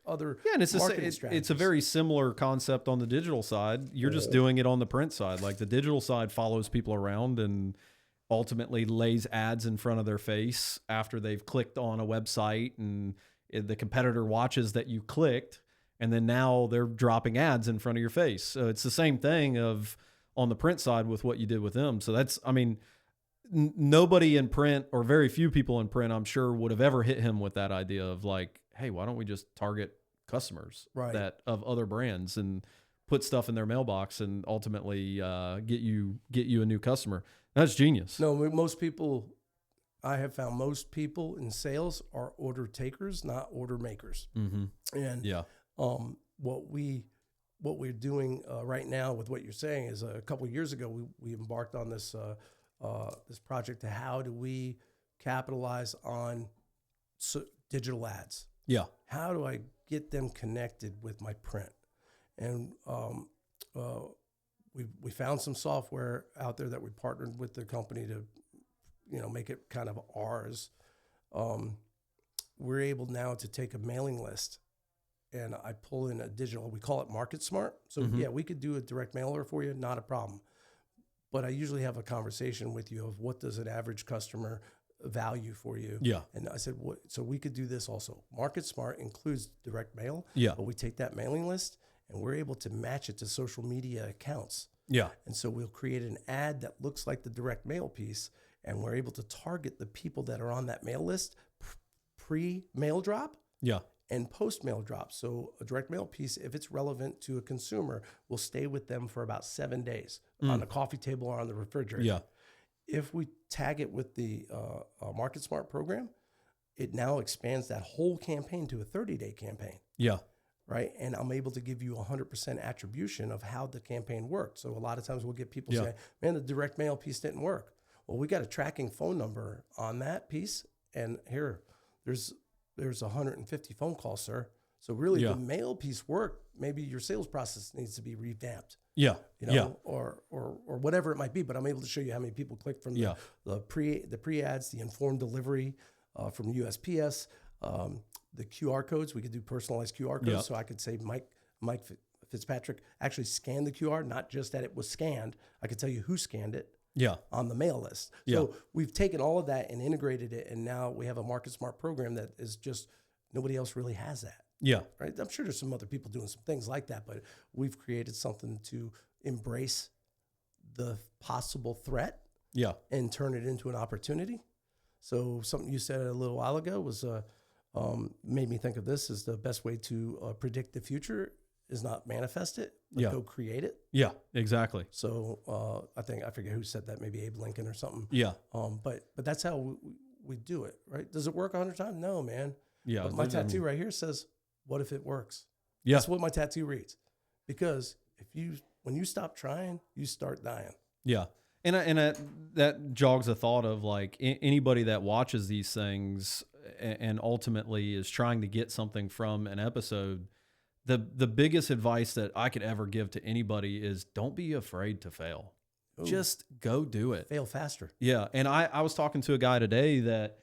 other and it's marketing strategies. It's a very similar concept on the digital side. You're just doing it on the print side. Like the digital side follows people around and ultimately lays ads in front of their face after they've clicked on a website, and the competitor watches that you clicked, and then now they're dropping ads in front of your face. So it's the same thing on the print side with what you did with them. So that's, nobody in print, or very few people in print, I'm sure, would have ever hit him with that idea of like, hey, why don't we just target customers that of other brands and put stuff in their mailbox and ultimately get you a new customer. That's genius. No, I have found most people in sales are order takers, not order makers. Mm-hmm. And what we're doing right now with what you're saying is a couple of years ago we embarked on this this project to how do we capitalize on digital ads. Yeah. How do I get them connected with my print? And we found some software out there that we partnered with the company to, make it kind of ours. We're able now to take a mailing list, and I pull in a digital. We call it Market Smart. So we could do a direct mailer for you, not a problem. But I usually have a conversation with you of what does an average customer value for you. Yeah. And I said, so we could do this also. Market Smart includes direct mail. Yeah. But we take that mailing list and we're able to match it to social media accounts. Yeah. And so we'll create an ad that looks like the direct mail piece, and we're able to target the people that are on that mail list pre-mail drop. Yeah. And post-mail drop. So a direct mail piece, if it's relevant to a consumer, will stay with them for about 7 days on the coffee table or on the refrigerator. Yeah. If we tag it with the Market Smart program, it now expands that whole campaign to a 30-day campaign. Yeah. Right. And I'm able to give you 100% attribution of how the campaign worked. So a lot of times we'll get people say, man, the direct mail piece didn't work. Well, we got a tracking phone number on that piece. And here, there's 150 phone calls, sir. So really the mail piece worked. Maybe your sales process needs to be revamped. Yeah. Or whatever it might be. But I'm able to show you how many people clicked from the pre-ads, the informed delivery from USPS, the QR codes. We could do personalized QR codes. So I could say Mike Fitzpatrick actually scanned the QR, not just that it was scanned. I could tell you who scanned it. On the mail list. So we've taken all of that and integrated it, and now we have a Market Smart program that is just, nobody else really has that. Yeah. Right. I'm sure there's some other people doing some things like that, but we've created something to embrace the possible threat. And turn it into an opportunity. So something you said a little while ago was made me think of this as the best way to predict the future is not manifest it, but go create it. Yeah, exactly. So I forget who said that, maybe Abe Lincoln or something. Yeah. But that's how we do it, right? Does it work 100 times? No, man. Yeah. But my tattoo right here says, what if it works? Yeah. That's what my tattoo reads. Because when you stop trying, you start dying. Yeah. And that jogs a thought of like anybody that watches these things and ultimately is trying to get something from an episode. The biggest advice that I could ever give to anybody is don't be afraid to fail. Ooh. Just go do it. Fail faster. Yeah. And I was talking to a guy today that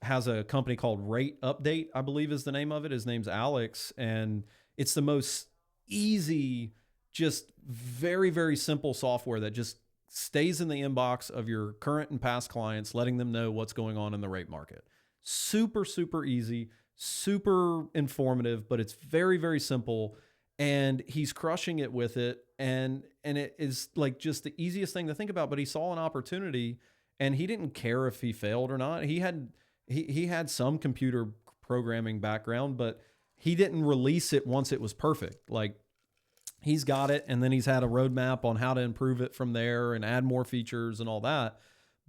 has a company called Rate Update, I believe is the name of it. His name's Alex. And it's the most easy, just very, very simple software that just stays in the inbox of your current and past clients, letting them know what's going on in the rate market. Super, super easy. Super informative, but it's very, very simple, and he's crushing it with it. And it is like just the easiest thing to think about, but he saw an opportunity and he didn't care if he failed or not. He had some computer programming background, but he didn't release it once it was perfect. Like, he's got it, and then he's had a roadmap on how to improve it from there and add more features and all that.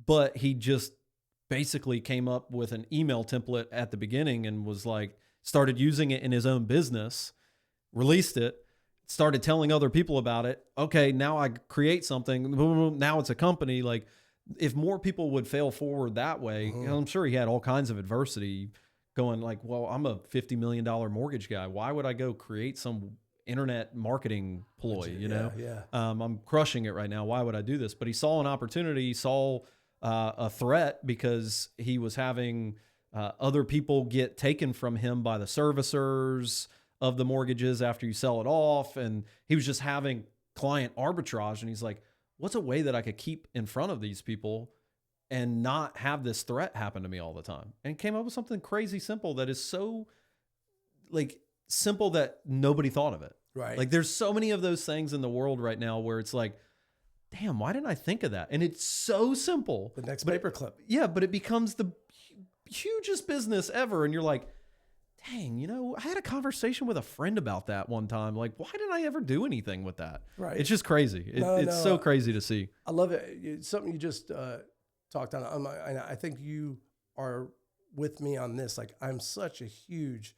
But he just basically came up with an email template at the beginning and was like, started using it in his own business, released it, started telling other people about it. Okay, now I create something. Boom, boom, boom, now it's a company. Like, if more people would fail forward that way, I'm sure he had all kinds of adversity going like, well, I'm a $50 million mortgage guy. Why would I go create some internet marketing ploy? You know, I'm crushing it right now. Why would I do this? But he saw an opportunity, he saw a threat, because he was having other people get taken from him by the servicers of the mortgages after you sell it off. And he was just having client arbitrage. And he's like, what's a way that I could keep in front of these people and not have this threat happen to me all the time? And came up with something crazy simple that is so like simple that nobody thought of it. Right. Like, there's so many of those things in the world right now where it's like, damn, why didn't I think of that? And it's so simple. The next paperclip. Yeah, but it becomes the hugest business ever. And you're like, dang, you know, I had a conversation with a friend about that one time. Like, why didn't I ever do anything with that? Right. It's just crazy. It's so crazy to see. I love it. It's something you just talked on. And I think you are with me on this. Like, I'm such a huge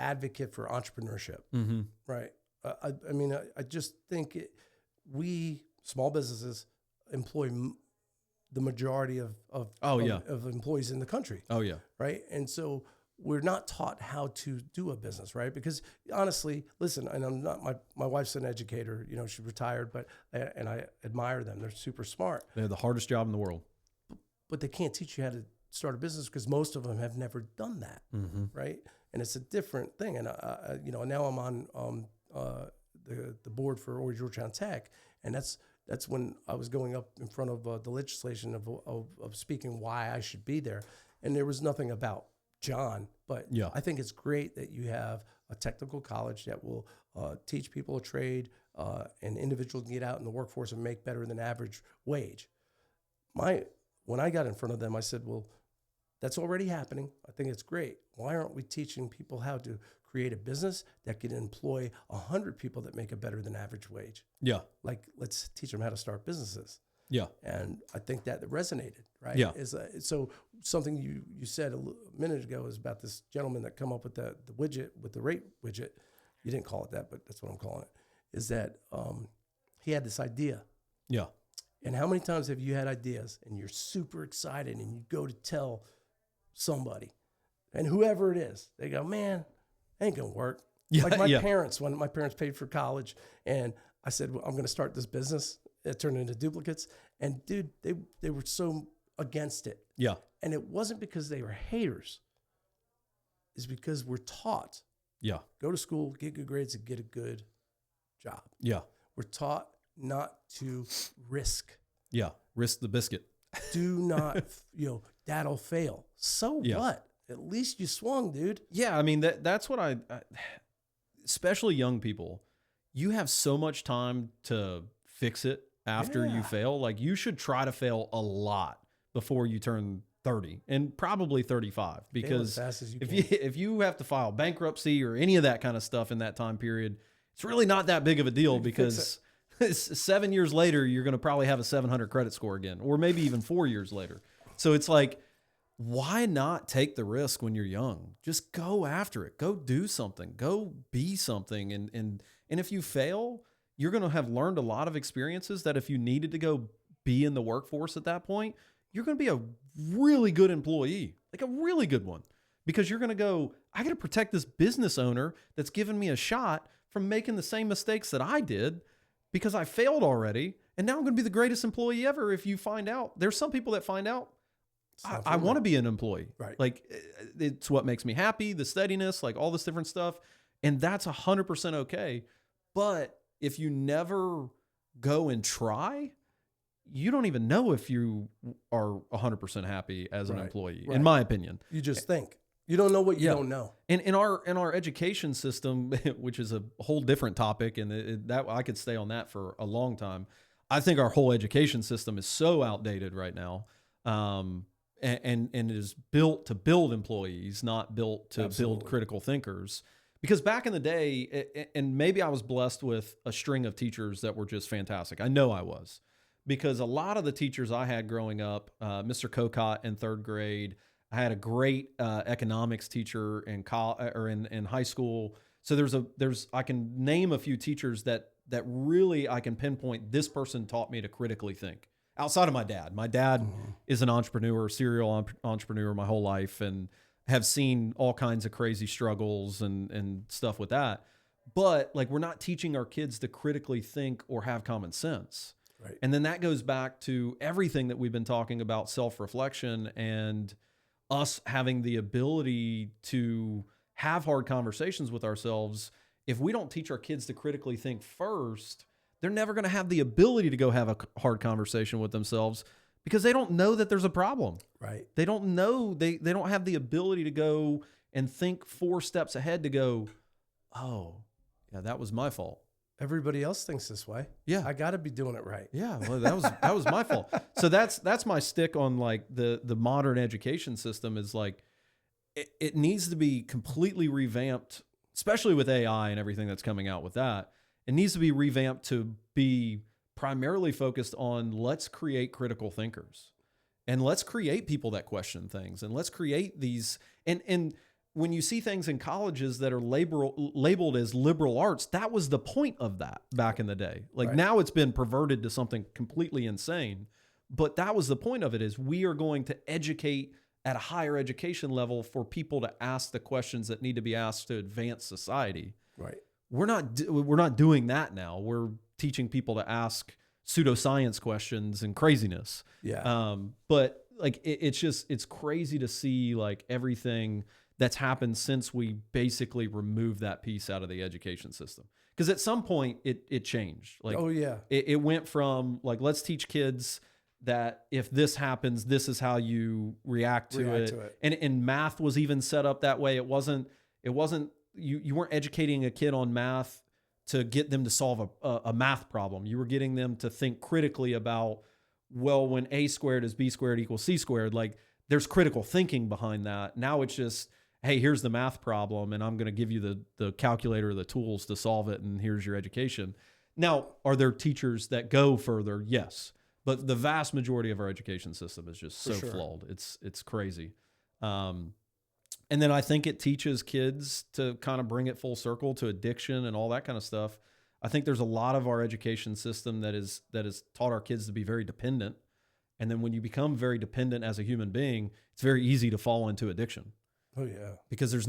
advocate for entrepreneurship. Mm-hmm. Right. I mean, I just think we small businesses employ the majority of employees in the country. Oh yeah. Right. And so we're not taught how to do a business, right? Because honestly, listen, and I'm not, my wife's an educator, you know, she's retired, and I admire them. They're super smart. They have the hardest job in the world. But they can't teach you how to start a business because most of them have never done that, right? And it's a different thing. And, you know, now I'm on the board for Georgetown Tech, and that's when I was going up in front of the legislation of speaking why I should be there. And there was nothing about John, but I think it's great that you have a technical college that will teach people a trade, and individuals can get out in the workforce and make better than average wage. When I got in front of them, I said, well, that's already happening. I think it's great. Why aren't we teaching people how to create a business that can employ 100 people that make a better than average wage? Yeah. Like, let's teach them how to start businesses. Yeah. And I think that resonated, right? Yeah. So something you said a minute ago is about this gentleman that come up with the widget, with the rate widget. You didn't call it that, but that's what I'm calling it, is that he had this idea. Yeah. And how many times have you had ideas and you're super excited and you go to tell somebody, and whoever it is, they go, man, ain't gonna work. Yeah, like my parents, when my parents paid for college, and I said, well, I'm gonna start this business. It turned into duplicates. And dude, they were so against it. Yeah. And it wasn't because they were haters. It's because we're taught. Yeah. Go to school, get good grades, and get a good job. Yeah. We're taught not to risk. Yeah. Risk the biscuit. Do not, that'll fail. So what? At least you swung, dude. Yeah. I mean, that's what I especially young people, you have so much time to fix it after you fail. Like, you should try to fail a lot before you turn 30 and probably 35, because fail as fast as you if you have to file bankruptcy or any of that kind of stuff in that time period, it's really not that big of a deal, because 7 years later, you're going to probably have a 700 credit score again, or maybe even 4 years later. So it's like, why not take the risk when you're young? Just go after it. Go do something. Go be something. And if you fail, you're going to have learned a lot of experiences that if you needed to go be in the workforce at that point, you're going to be a really good employee, like a really good one, because you're going to go, I got to protect this business owner that's given me a shot from making the same mistakes that I did, because I failed already. And now I'm going to be the greatest employee ever. If you find out, there's some people that find out, I want to be an employee. Right. Like, it's what makes me happy, the steadiness, like all this different stuff. And that's 100% okay. But if you never go and try, you don't even know if you are 100% happy as an employee, in my opinion. You just think. You don't know what you don't know. And in our education system, which is a whole different topic, and that I could stay on that for a long time. I think our whole education system is so outdated right now, and is built to build employees, not built to build critical thinkers. Because back in the day, and maybe I was blessed with a string of teachers that were just fantastic. I know I was, because a lot of the teachers I had growing up, Mr. Cocott in third grade, I had a great economics teacher in high school. So I can name a few teachers that really I can pinpoint, this person taught me to critically think. Outside of my dad. My dad is an entrepreneur, serial entrepreneur my whole life, and have seen all kinds of crazy struggles and stuff with that. But like, we're not teaching our kids to critically think or have common sense. Right. And then that goes back to everything that we've been talking about, self-reflection and us having the ability to have hard conversations with ourselves. If we don't teach our kids to critically think first, they're never going to have the ability to go have a hard conversation with themselves, because they don't know that there's a problem. Right. They don't know. They don't have the ability to go and think 4 steps ahead to go, oh, yeah, that was my fault. Everybody else thinks this way. Yeah. I got to be doing it right. Yeah, well, that was my fault. So that's my stick on like the modern education system is like, it needs to be completely revamped, especially with AI and everything that's coming out with that. It needs to be revamped to be primarily focused on, let's create critical thinkers, and let's create people that question things, and let's create these. And when you see things in colleges that are labeled as liberal arts, that was the point of that back in the day. Like, now it's been perverted to something completely insane, but that was the point of it, is we are going to educate at a higher education level for people to ask the questions that need to be asked to advance society. Right. We're not doing that now. We're teaching people to ask pseudoscience questions and craziness. Yeah. But like, it's crazy to see like everything that's happened since we basically removed that piece out of the education system. Because at some point it changed. Like, oh yeah. It went from like, let's teach kids that if this happens, this is how you react to it. And math was even set up that way. It wasn't you weren't educating a kid on math to get them to solve a math problem. You were getting them to think critically about, well, when A squared is B squared equals C squared, like, there's critical thinking behind that. Now it's just, hey, here's the math problem, and I'm going to give you the calculator, the tools to solve it, and here's your education. Now, are there teachers that go further? Yes. But the vast majority of our education system is just so flawed. It's crazy. And then I think it teaches kids to kind of bring it full circle to addiction and all that kind of stuff. I think there's a lot of our education system that has taught our kids to be very dependent. And then when you become very dependent as a human being, it's very easy to fall into addiction. Oh yeah. Because there's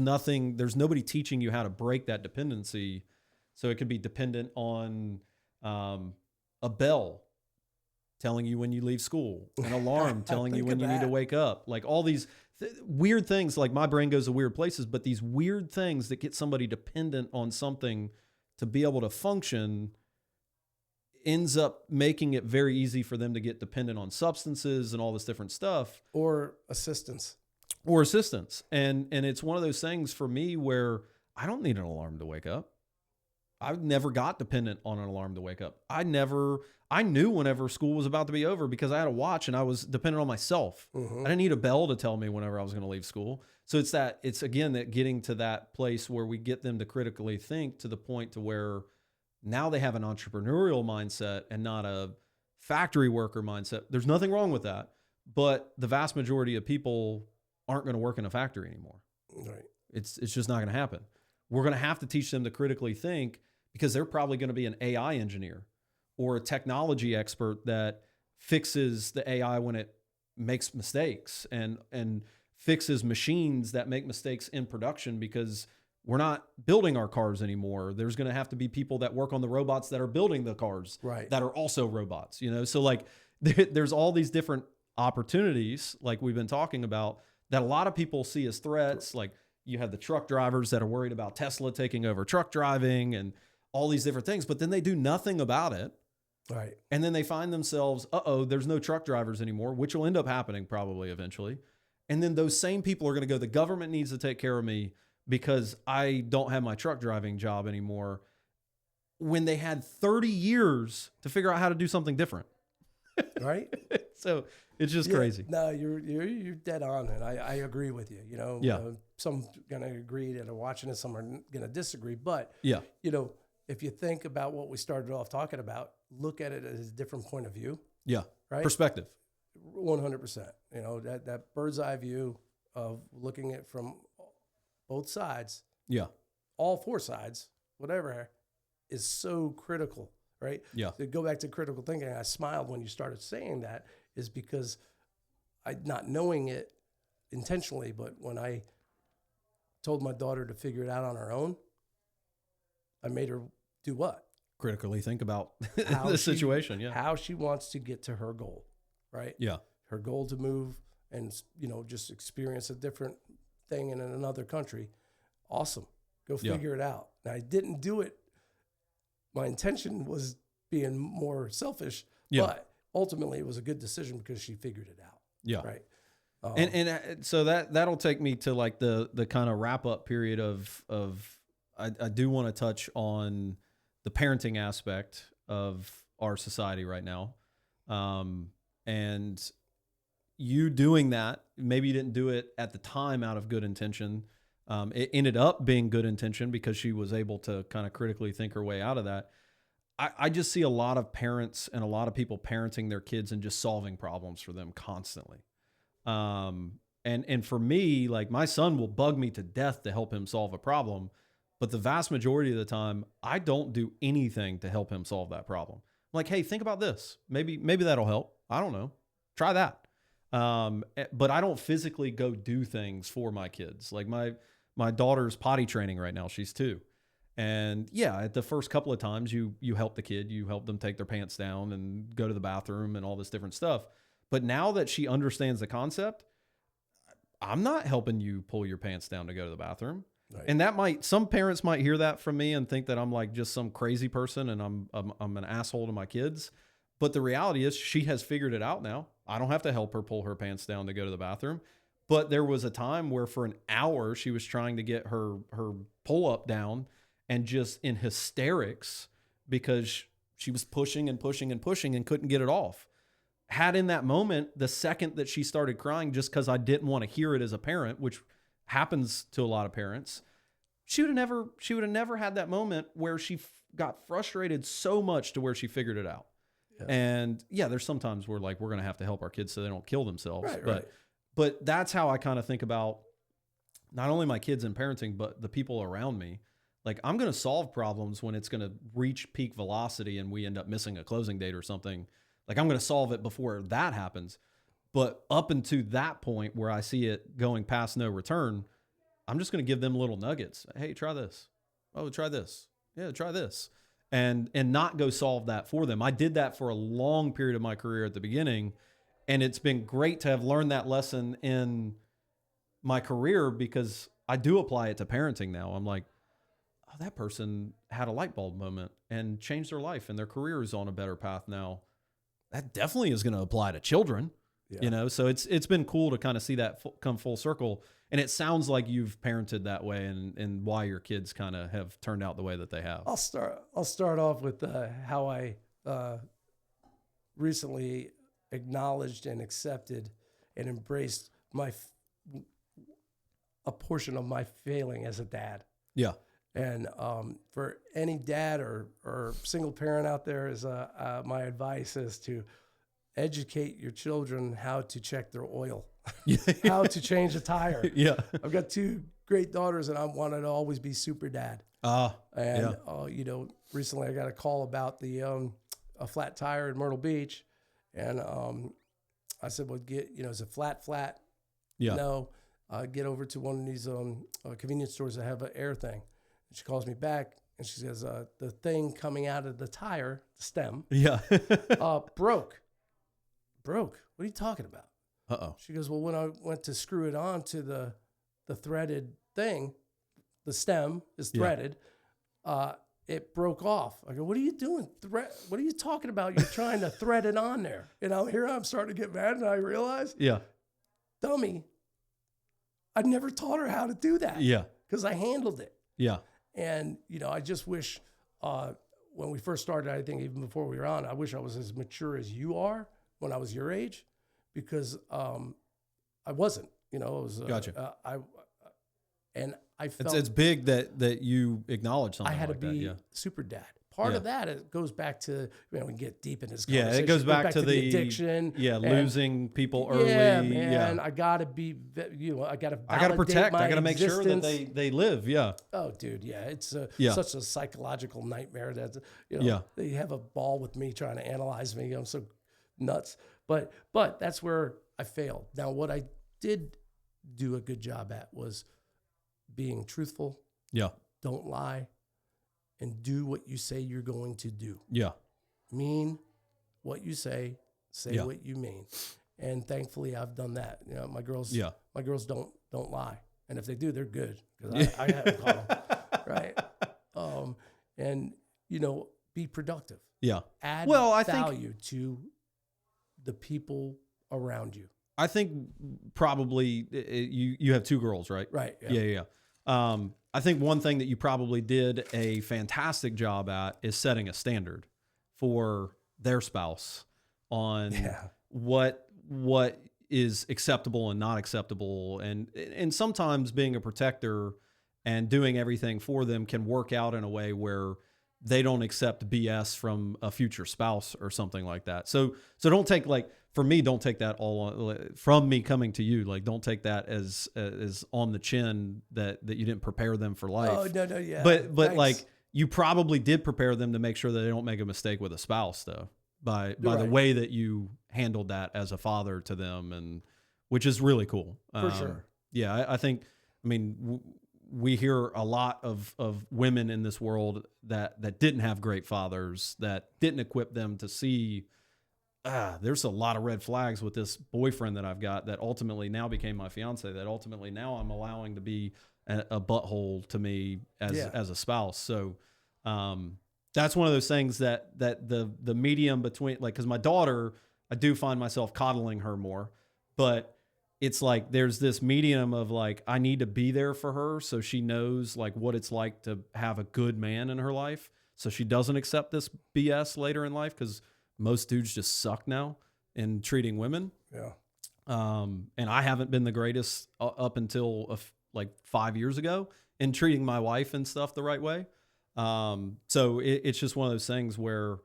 nobody teaching you how to break that dependency. So it could be dependent on a bell telling you when you leave school, an alarm telling you when you need to wake up, like all these weird things. Like, my brain goes to weird places, but these weird things that get somebody dependent on something to be able to function ends up making it very easy for them to get dependent on substances and all this different stuff. Or assistance. And it's one of those things for me where I don't need an alarm to wake up. I've never got dependent on an alarm to wake up. I knew whenever school was about to be over because I had a watch and I was dependent on myself. I didn't need a bell to tell me whenever I was going to leave school. So it's again, that getting to that place where we get them to critically think to the point to where now they have an entrepreneurial mindset and not a factory worker mindset. There's nothing wrong with that, but the vast majority of people aren't going to work in a factory anymore. Right. It's just not going to happen. We're going to have to teach them to critically think, because they're probably going to be an AI engineer or a technology expert that fixes the AI when it makes mistakes and fixes machines that make mistakes in production, because we're not building our cars anymore. There's going to have to be people that work on the robots that are building the cars that are also robots, So like there's all these different opportunities, like we've been talking about, that a lot of people see as threats. Like, you have the truck drivers that are worried about Tesla taking over truck driving and all these different things, but then they do nothing about it. Right. And then they find themselves, there's no truck drivers anymore, which will end up happening probably eventually. And then those same people are going to go, the government needs to take care of me because I don't have my truck driving job anymore. when they had 30 years to figure out how to do something different. Right? So it's just crazy. No, you're dead on, and I agree with you. You know, Yeah. Some going to agree that are watching this, some are going to disagree. But Yeah. you know, if you think about what we started off talking about, look at it as a different point of view. Yeah. Right. Perspective. 100%. You know, that bird's eye view of looking at from both sides, Yeah. all four sides, whatever, is so critical. Right. Yeah. To go back to critical thinking, I smiled when you started saying that, is because I, not knowing it intentionally, but when I told my daughter to figure it out on her own, I made her do what? Critically think about How the she- situation. Yeah. How she wants to get to her goal, right? Yeah. Her goal to move and, you know, just experience a different thing in another country. Awesome. Go Yeah. figure it out. Now, I didn't do it. My intention was being more selfish, Yeah. but ultimately it was a good decision because she figured it out. Yeah. Right. And so that'll take me to like the kind of wrap up period of I do want to touch on the parenting aspect of our society right now. And you doing that, maybe you didn't do it at the time out of good intention. It ended up being good intention because she was able to kind of critically think her way out of that. I just see a lot of parents and a lot of people parenting their kids and just solving problems for them constantly. And for me, like my son will bug me to death to help him solve a problem, but the vast majority of the time, I don't do anything to help him solve that problem. I'm like, hey, think about this. Maybe that'll help. I don't know. Try that. But I don't physically go do things for my kids. Like my daughter's potty training right now. She's 2. And yeah, at the first couple of times you help the kid, you help them take their pants down and go to the bathroom and all this different stuff. But now that she understands the concept, I'm not helping you pull your pants down to go to the bathroom. Right. And some parents might hear that from me and think that I'm like just some crazy person and I'm an asshole to my kids. But the reality is she has figured it out now. I don't have to help her pull her pants down to go to the bathroom. But there was a time where for an hour she was trying to get her pull up down and just in hysterics because she was pushing and pushing and pushing and couldn't get it off. Had in that moment, the second that she started crying, just because I didn't want to hear it as a parent, which happens to a lot of parents, she would have never had that moment where she got frustrated so much to where she figured it out. Yeah. And yeah, there's sometimes where like, we're going to have to help our kids so they don't kill themselves. Right, but that's how I kind of think about not only my kids and parenting, but the people around me. Like I'm going to solve problems when it's going to reach peak velocity and we end up missing a closing date or something. Like I'm going to solve it before that happens. But up until that point where I see it going past no return, I'm just going to give them little nuggets. Hey, try this. Oh, try this. Yeah, try this. And not go solve that for them. I did that for a long period of my career at the beginning. And it's been great to have learned that lesson in my career because I do apply it to parenting now. I'm like, oh, that person had a light bulb moment and changed their life and their career is on a better path now. That definitely is going to apply to children, you know? So it's been cool to kind of see that come full circle. And it sounds like you've parented that way and why your kids kind of have turned out the way that they have. I'll start off with how I recently acknowledged and accepted and embraced a portion of my failing as a dad. Yeah. And for any dad or single parent out there, is my advice is to educate your children how to check their oil, how to change a tire. Yeah. I've got 2 great daughters, and I wanted to always be super dad. You know, recently I got a call about a flat tire in Myrtle Beach, and I said, "Well, is it flat?" Yeah. No. Get over to one of these convenience stores that have an air thing. And she calls me back and she says, the thing coming out of the tire, the stem, broke. Broke. What are you talking about? Uh-oh. She goes, well, when I went to screw it on to the threaded thing, the stem is threaded, it broke off. I go, what are you doing? What are you talking about? You're trying to thread it on there. You know, here I'm starting to get mad and I realize, dummy, I never taught her how to do that. Yeah. Because I handled it. Yeah. And, you know, I just wish when we first started, I think even before we were on, I wish I was as mature as you are when I was your age, because I wasn't. You know, it was Gotcha. And I felt It's big that you acknowledge something I had like to be that. super dad. Part Yeah. of that, it goes back to, we can get deep in this Yeah, conversation. it goes back to the addiction. Yeah, and- losing people early. Yeah, man. Yeah. I gotta be, I gotta protect. I gotta make sure that existence. they live. Yeah. Oh, dude, yeah, it's Yeah. such a psychological nightmare that Yeah. they have a ball with me trying to analyze me. I'm so nuts, but that's where I failed. Now, what I did do a good job at was being truthful. Yeah. Don't lie, and do what you say you're going to do. Yeah. Mean what you say Yeah. what you mean, and thankfully I've done that. You know, my girls don't lie, and if they do, they're good, because I haven't caught them, right? And be productive. Yeah. Add I value to the people around you. I think probably you have 2 girls, right? Right. Yeah. I think one thing that you probably did a fantastic job at is setting a standard for their spouse on what is acceptable and not acceptable. And sometimes being a protector and doing everything for them can work out in a way where they don't accept BS from a future spouse or something like that. So don't take, like, for me, don't take that all on, from me coming to you. Like, don't take that as on the chin that you didn't prepare them for life. Oh, no, yeah. But Thanks. like, you probably did prepare them to make sure that they don't make a mistake with a spouse, though, by the way that you handled that as a father to them, and which is really cool. For sure. Yeah, I think, I mean, we hear a lot of women in this world that didn't have great fathers, that didn't equip them to see, there's a lot of red flags with this boyfriend that I've got that ultimately now became my fiance, that ultimately now I'm allowing to be a butthole to me as a spouse. So that's one of those things that the medium between, like, because my daughter, I do find myself coddling her more, but it's like there's this medium of, like, I need to be there for her so she knows, like, what it's like to have a good man in her life, so she doesn't accept this BS later in life, because most dudes just suck now in treating women. Yeah. And I haven't been the greatest up until like 5 years ago in treating my wife and stuff the right way. So it's just one of those things where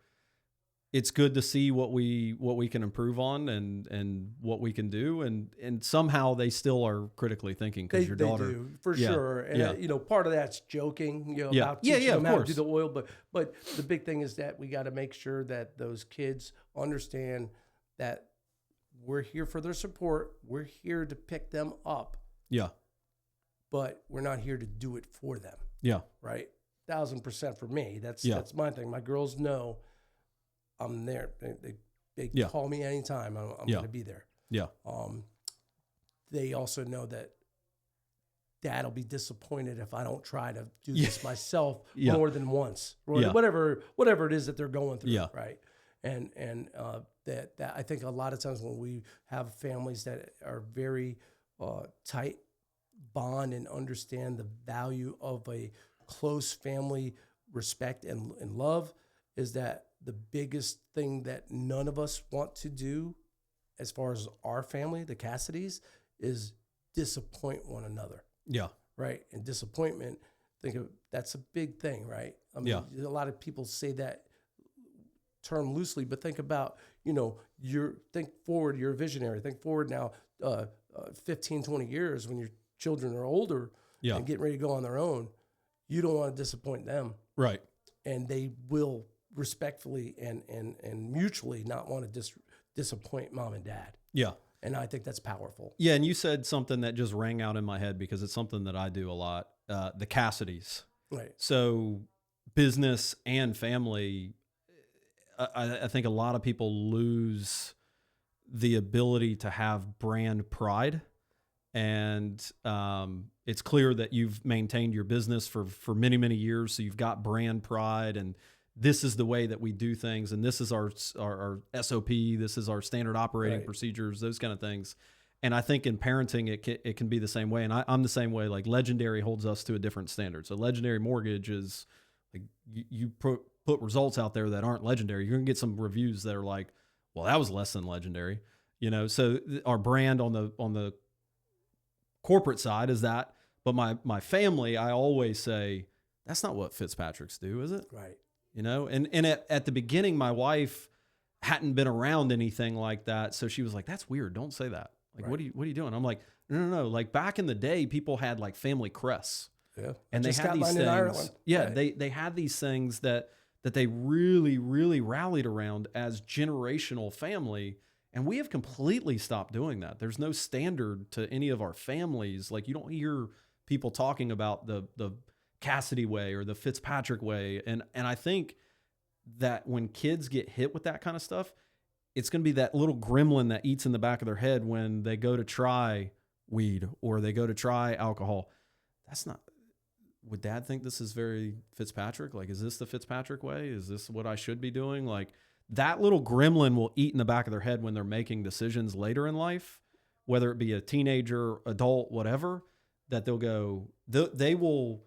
it's good to see what we can improve on and what we can do, and somehow they still are critically thinking, because your daughter, they do, for sure. And part of that's joking, about teaching them how to do the oil, but the big thing is that we got to make sure that those kids understand that we're here for their support. We're here to pick them up. Yeah. But we're not here to do it for them. Yeah. Right? 1,000% for me. That's my thing. My girls know I'm there. They call me anytime. I'm going to be there. Yeah. They also know that Dad will be disappointed if I don't try to do this myself more than once, or whatever it is that they're going through. Yeah. Right. And that I think a lot of times when we have families that are very tight bond and understand the value of a close family respect and love, is that the biggest thing that none of us want to do as far as our family, the Cassidys, is disappoint one another. Yeah. Right. And disappointment, that's a big thing, right? I mean, a lot of people say that term loosely, but think about, think forward, you're a visionary. Think forward now 15, 20 years when your children are older and getting ready to go on their own. You don't want to disappoint them. Right. And they will respectfully and mutually not want to disappoint mom and dad. Yeah. And I think that's powerful. Yeah. And you said something that just rang out in my head, because it's something that I do a lot. The Cassidys. Right. So business and family, I think a lot of people lose the ability to have brand pride. And it's clear that you've maintained your business for many, many years. So you've got brand pride, and this is the way that we do things. And this is our SOP. This is our standard operating procedures, those kind of things. And I think in parenting, it can be the same way. And I'm the same way. Like, Legendary holds us to a different standard. So Legendary Mortgage is like, you put results out there that aren't legendary. You're gonna get some reviews that are like, well, that was less than legendary, you know? So our brand on the corporate side is that, but my family, I always say, that's not what Fitzpatricks do, is it? Right. You know? And at the beginning, my wife hadn't been around anything like that. So she was like, that's weird. Don't say that. Like, Right. what are you doing? I'm like, no. Like back in the day, people had like family crests. Yeah. And they Just had got these mine in things. Ireland. Yeah, Right. they had these things that they really, really rallied around as generational family. And we have completely stopped doing that. There's no standard to any of our families. Like you don't hear people talking about the Cassidy way or the Fitzpatrick way. And I think that when kids get hit with that kind of stuff, it's going to be that little gremlin that eats in the back of their head when they go to try weed or they go to try alcohol. That's not, would dad think this is very Fitzpatrick? Like, is this the Fitzpatrick way? Is this what I should be doing? Like that little gremlin will eat in the back of their head when they're making decisions later in life, whether it be a teenager, adult, whatever, that they'll go, they will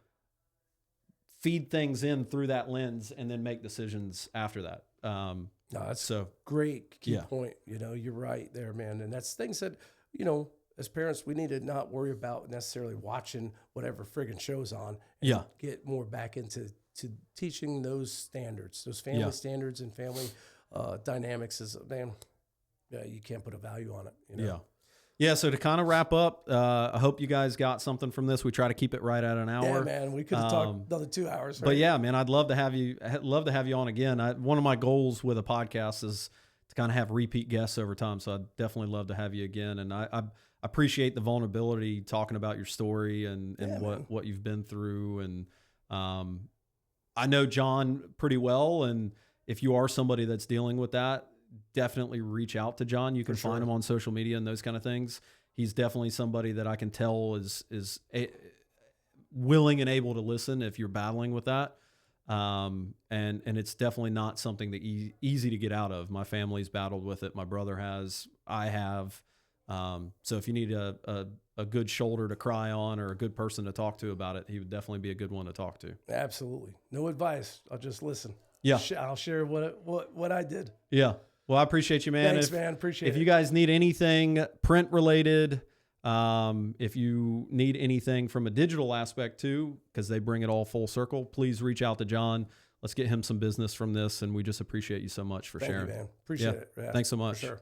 feed things in through that lens and then make decisions after that. No, that's So great key Yeah. point. You know, you're right there, man. And that's things that, you know, as parents, we need to not worry about necessarily watching whatever friggin' show's on. And Yeah. get more back into teaching those standards, those family Yeah. standards and family dynamics. Is man, yeah, you can't put a value on it. You know? Yeah. So to kind of wrap up, I hope you guys got something from this. We try to keep it right at an hour. Yeah, man. We could have talked another 2 hours. Right? But yeah, man, I'd love to have you on again. One of my goals with a podcast is to kind of have repeat guests over time. So I'd definitely love to have you again. And I appreciate the vulnerability talking about your story and what you've been through. And I know John pretty well. And if you are somebody that's dealing with that, definitely reach out to John. You can find him on social media and those kind of things. He's definitely somebody that I can tell is willing and able to listen if you're battling with that. And it's definitely not something that easy to get out of. My family's battled with it. My brother has, I have. So if you need a good shoulder to cry on or a good person to talk to about it, he would definitely be a good one to talk to. Absolutely. No advice. I'll just listen. Yeah. I'll share what I did. Yeah. Well, I appreciate you, man. Thanks, man. Appreciate it. If you guys need anything print related, if you need anything from a digital aspect too, because they bring it all full circle, please reach out to John. Let's get him some business from this. And we just appreciate you so much for Thank sharing. you, man. Appreciate it. Yeah, Thanks so much. for sure.